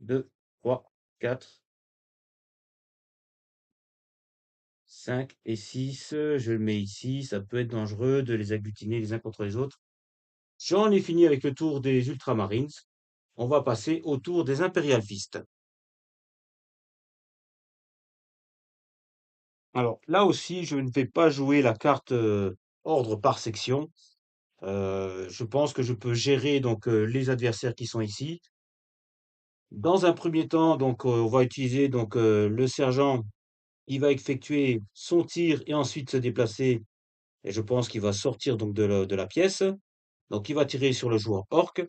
2, 3, 4, 5 et 6. Je le mets ici, ça peut être dangereux de les agglutiner les uns contre les autres. J'en ai fini avec le tour des Ultramarines. On va passer au tour des Imperial Fist. Alors là aussi, je ne vais pas jouer la carte ordre par section. Je pense que je peux gérer donc les adversaires qui sont ici. Dans un premier temps, donc on va utiliser donc le sergent. Il va effectuer son tir et ensuite se déplacer. Et je pense qu'il va sortir donc de la pièce. Donc il va tirer sur le joueur orc.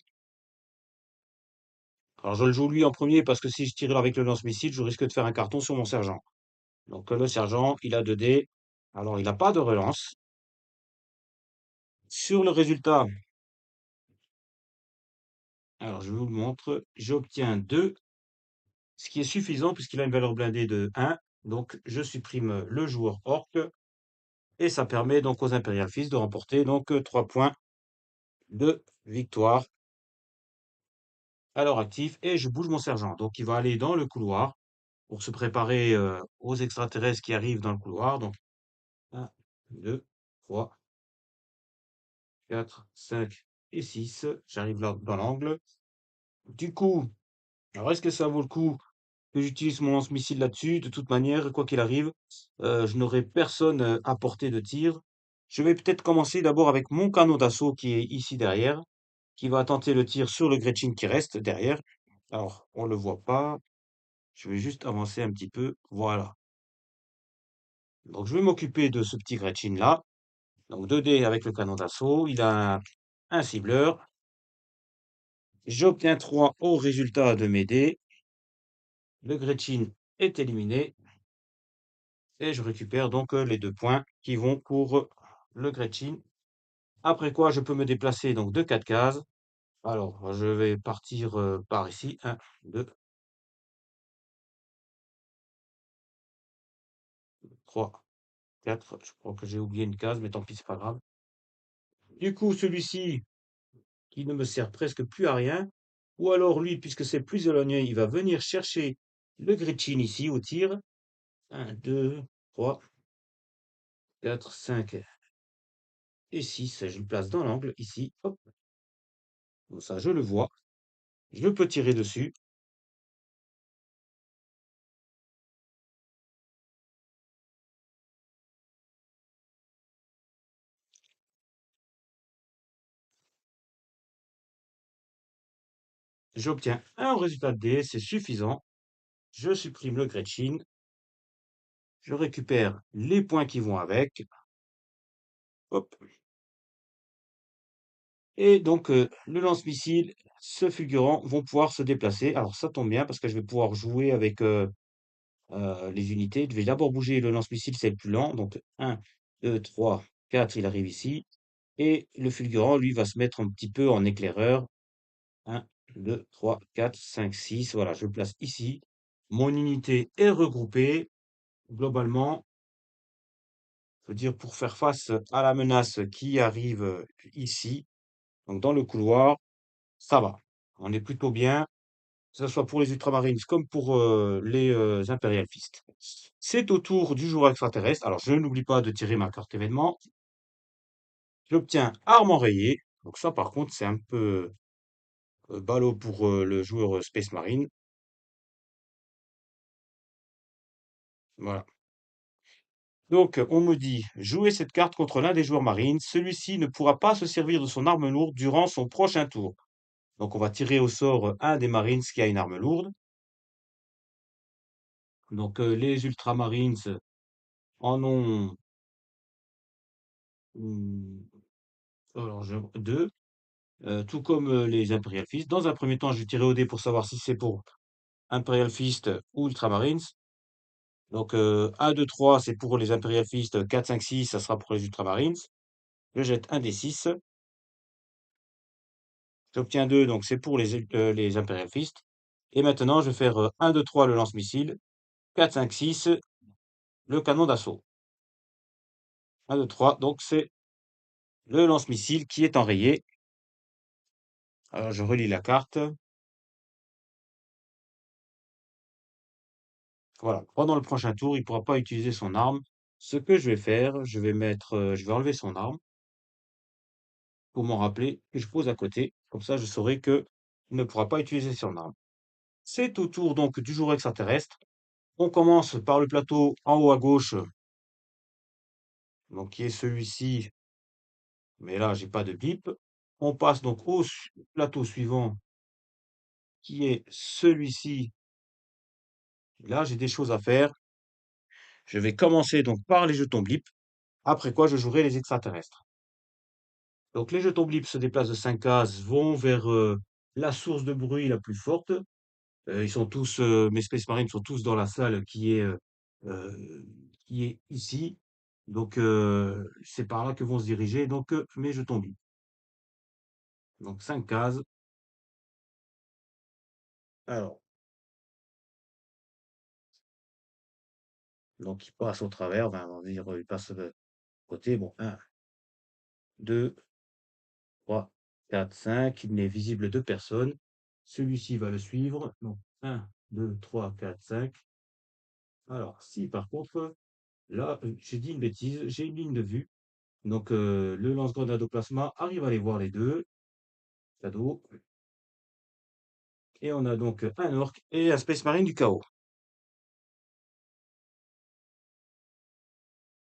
Alors je le joue lui en premier parce que si je tire avec le lance-missile, je risque de faire un carton sur mon sergent. Donc le sergent, il a 2 dés. Alors il n'a pas de relance. Sur le résultat, alors je vous le montre, j'obtiens 2, ce qui est suffisant puisqu'il a une valeur blindée de 1. Donc je supprime le joueur orc et ça permet donc aux Imperial Fist de remporter donc 3 points de victoire à leur actif et je bouge mon sergent. Donc il va aller dans le couloir pour se préparer aux extraterrestres qui arrivent dans le couloir. Donc 1, 2, 3, 4, 5 et 6. J'arrive là dans l'angle. Du coup, alors est-ce que ça vaut le coup que j'utilise mon lance-missile là-dessus? De toute manière, quoi qu'il arrive, je n'aurai personne à portée de tir. Je vais peut-être commencer d'abord avec mon canon d'assaut qui est ici derrière, qui va tenter le tir sur le Gretchin qui reste derrière. Alors, on le voit pas. Je vais juste avancer un petit peu. Voilà. Donc, je vais m'occuper de ce petit Gretchin là. Donc, 2 dés avec le canon d'assaut. Il a un cibleur. J'obtiens 3 au résultat de mes dés. Le Gretchin est éliminé. Et je récupère donc les 2 points qui vont pour le Gretchin. Après quoi, je peux me déplacer donc de 4 cases. Alors, je vais partir par ici. 1, 2, 3, 4. Je crois que j'ai oublié une case, mais tant pis, c'est pas grave. Du coup, celui-ci, qui ne me sert presque plus à rien. Ou alors lui, puisque c'est plus éloigné, il va venir chercher le Gretchin ici au tir. 1, 2, 3, 4, 5 et 6. Je le place dans l'angle ici. Hop. Comme ça, je le vois. Je peux tirer dessus. J'obtiens un résultat de dés, c'est suffisant. Je supprime le Gretchin. Je récupère les points qui vont avec. Hop. Et donc, le lance-missile, ce fulgurant vont pouvoir se déplacer. Alors ça tombe bien parce que je vais pouvoir jouer avec les unités. Je vais d'abord bouger le lance-missile, c'est le plus lent. Donc 1, 2, 3, 4, il arrive ici. Et le fulgurant, lui, va se mettre un petit peu en éclaireur. 1, 2, 3, 4, 5, 6. Voilà, je le place ici. Mon unité est regroupée. Globalement, je veux dire, pour faire face à la menace qui arrive ici, donc dans le couloir, ça va. On est plutôt bien, que ce soit pour les Ultramarines comme pour les Imperial Fist. C'est au tour du joueur extraterrestre. Alors, je n'oublie pas de tirer ma carte événement. J'obtiens arme enrayée. Donc ça, par contre, c'est un peu ballot pour le joueur Space Marine. Voilà. Donc, on me dit, jouez cette carte contre l'un des joueurs marines. Celui-ci ne pourra pas se servir de son arme lourde durant son prochain tour. Donc, on va tirer au sort un des Marines qui a une arme lourde. Donc, les Ultramarines en ont hmm, alors, 2, tout comme les Imperial Fist. Dans un premier temps, je vais tirer au dé pour savoir si c'est pour Imperial Fist ou Ultramarines. Donc, 1, 2, 3, c'est pour les Imperial Fist. 4, 5, 6, ça sera pour les Ultramarines. Je jette un des 6. J'obtiens 2, donc c'est pour les Imperial Fist. Et maintenant, je vais faire 1, 2, 3, le lance-missile. 4, 5, 6, le canon d'assaut. 1, 2, 3, donc c'est le lance-missile qui est enrayé. Alors, je relis la carte. Voilà. Pendant le prochain tour, il ne pourra pas utiliser son arme. Ce que je vais faire, je vais enlever son arme pour m'en rappeler et je pose à côté. Comme ça, je saurai que il ne pourra pas utiliser son arme. C'est au tour donc du joueur extraterrestre. On commence par le plateau en haut à gauche. donc qui est celui-ci, mais là, j'ai pas de bip. On passe donc au plateau suivant, qui est celui-ci. Là, j'ai des choses à faire. Je vais commencer donc par les jetons blip, après quoi je jouerai les extraterrestres. Donc les jetons blip se déplacent de 5 cases, vont vers la source de bruit la plus forte. Ils sont tous, mes Space Marines sont tous dans la salle euh, qui est ici. Donc c'est par là que vont se diriger donc mes jetons blip. Donc 5 cases. Alors, donc ils passent au travers, enfin, on va dire ils passent de côté. Bon, un, 2, 3, 4, 5. Il n'est visible de personne. Celui-ci va le suivre. Donc un, 2, 3, 4, 5. Alors, si par contre, là, j'ai dit une bêtise, j'ai une ligne de vue. Donc, le lance-grenade au plasma arrive à les voir les deux. Cadeau. Et on a donc un orc et un Space Marine du chaos.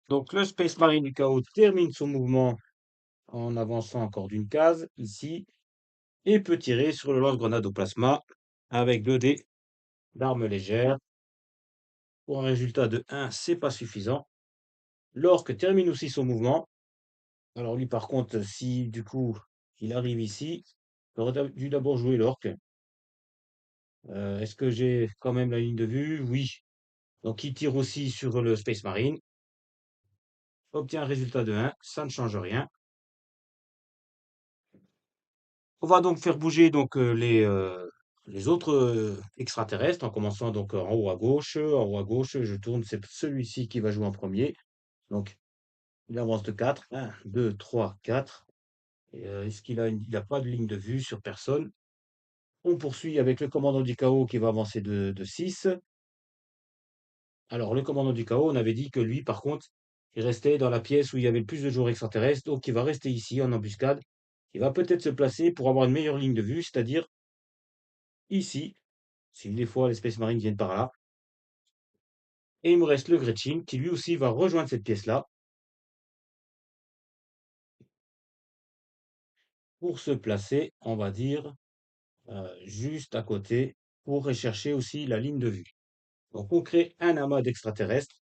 Donc, le Space Marine du chaos termine son mouvement en avançant encore d'une case, ici, et peut tirer sur le lance-grenade au plasma avec 2 dés d'armes légères. Pour un résultat de 1, c'est pas suffisant. L'orc termine aussi son mouvement. Alors lui, par contre, si du coup il arrive ici, j'aurais dû d'abord jouer l'orc. Est-ce que j'ai quand même la ligne de vue? Oui. Donc il tire aussi sur le Space Marine, obtient un résultat de 1, ça ne change rien. On va donc faire bouger donc les autres extraterrestres, en commençant donc en haut à gauche. En haut à gauche, je tourne, c'est celui-ci qui va jouer en premier. Donc il avance de 4. 1, 2, 3, 4. Est-ce qu'il a il n'a pas de ligne de vue sur personne? On poursuit avec le commandant du chaos qui va avancer de 6. Alors, le commandant du chaos, on avait dit que lui, par contre, il restait dans la pièce où il y avait le plus de joueurs extraterrestres, donc il va rester ici en embuscade. Il va peut-être se placer pour avoir une meilleure ligne de vue, c'est-à-dire ici, si des fois les Space Marines viennent par là. Et il me reste le Gretchen qui lui aussi va rejoindre cette pièce-là pour se placer, on va dire, juste à côté pour rechercher aussi la ligne de vue. Donc on crée un amas d'extraterrestres.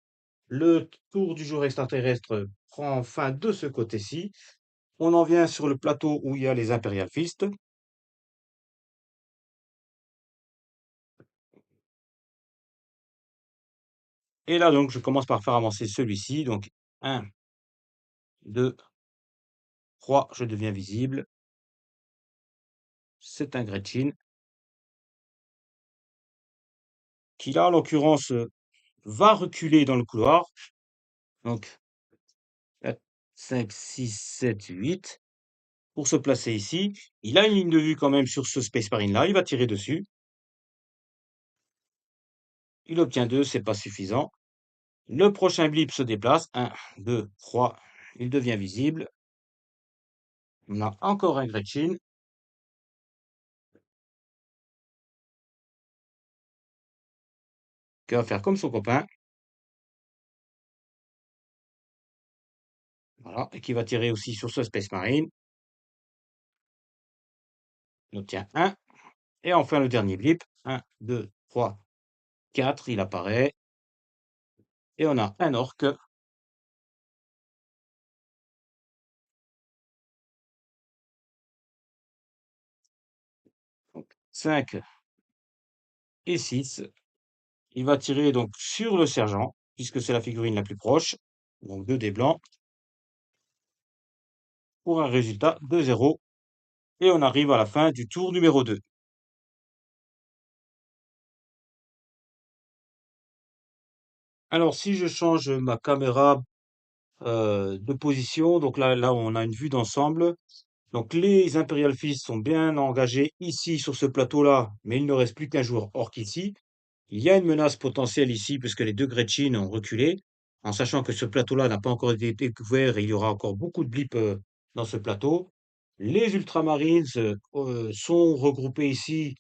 Le tour du jour extraterrestre prend fin de ce côté-ci. On en vient sur le plateau où il y a les Imperial Fist. Et là, donc, je commence par faire avancer celui-ci. Donc, un, 2, 3, je deviens visible. C'est un Gretchen qui, là, en l'occurrence, va reculer dans le couloir. Donc, 4, 5, 6, 7, 8. Pour se placer ici. Il a une ligne de vue quand même sur ce Space Marine-là. Il va tirer dessus. Il obtient 2, c'est pas suffisant. Le prochain blip se déplace. 1, 2, 3. Il devient visible. On a encore un Gretchen qui va faire comme son copain. Voilà. Et qui va tirer aussi sur ce Space Marine. On obtient 1. Et enfin le dernier blip. 1, 2, 3, 4. Il apparaît. Et on a un orc. Donc 5 et 6. Il va tirer donc sur le sergent, puisque c'est la figurine la plus proche. Donc 2 dés blancs. Pour un résultat de 0. Et on arrive à la fin du tour numéro 2. Alors si je change ma caméra de position, donc là on a une vue d'ensemble. Donc les Imperial Fist sont bien engagés ici sur ce plateau-là, mais il ne reste plus qu'un joueur orc ici. Il y a une menace potentielle ici puisque les deux Gretchen ont reculé, en sachant que ce plateau-là n'a pas encore été découvert et il y aura encore beaucoup de blips dans ce plateau. Les Ultramarines sont regroupés ici.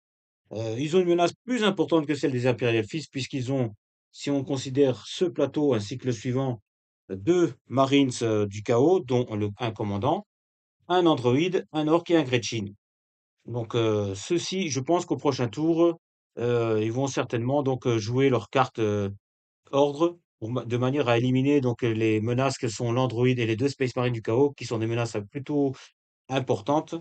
Ils ont une menace plus importante que celle des Imperial Fist puisqu'ils ont, si on considère ce plateau ainsi que le suivant, 2 Marines du chaos, dont un commandant, un androïde, un orc et un Gretchin. Donc, ceux-ci, je pense qu'au prochain tour, ils vont certainement donc jouer leur carte ordre de manière à éliminer donc les menaces que sont l'androïde et les 2 Space Marines du chaos, qui sont des menaces plutôt importantes.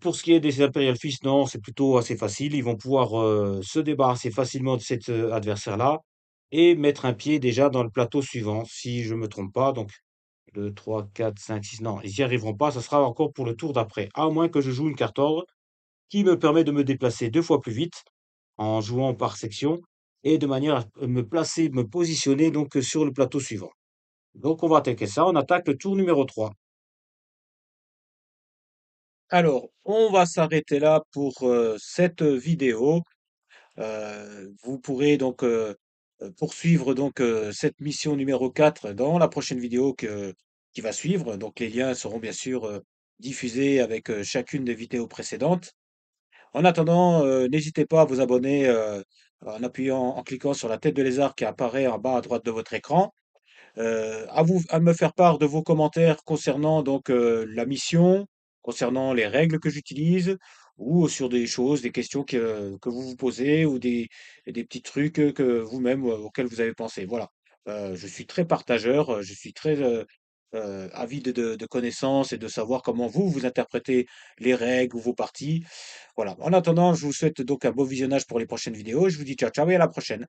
Pour ce qui est des Imperial Fist, non, c'est plutôt assez facile. Ils vont pouvoir se débarrasser facilement de cet adversaire-là et mettre un pied déjà dans le plateau suivant, si je me trompe pas. Donc, 2, 3, 4, 5, 6. Non, ils n'y arriveront pas. Ça sera encore pour le tour d'après. À moins que je joue une carte ordre qui me permet de me déplacer 2 fois plus vite en jouant par section et de manière à me placer, me positionner donc sur le plateau suivant. Donc, on va attaquer ça. On attaque le tour numéro 3. Alors, on va s'arrêter là pour cette vidéo. Vous pourrez donc poursuivre donc cette mission numéro 4 dans la prochaine vidéo qui va suivre. Donc les liens seront bien sûr diffusés avec chacune des vidéos précédentes. En attendant, n'hésitez pas à vous abonner en appuyant, en cliquant sur la tête de lézard qui apparaît en bas à droite de votre écran. À me faire part de vos commentaires concernant donc la mission, concernant les règles que j'utilise, ou sur des choses, des questions que vous vous posez, ou des petits trucs que vous-même auxquels vous avez pensé. Voilà. Je suis très partageur, je suis très avide de connaissances et de savoir comment vous interprétez les règles ou vos parties. Voilà. En attendant, je vous souhaite donc un beau visionnage pour les prochaines vidéos. Je vous dis ciao ciao et à la prochaine.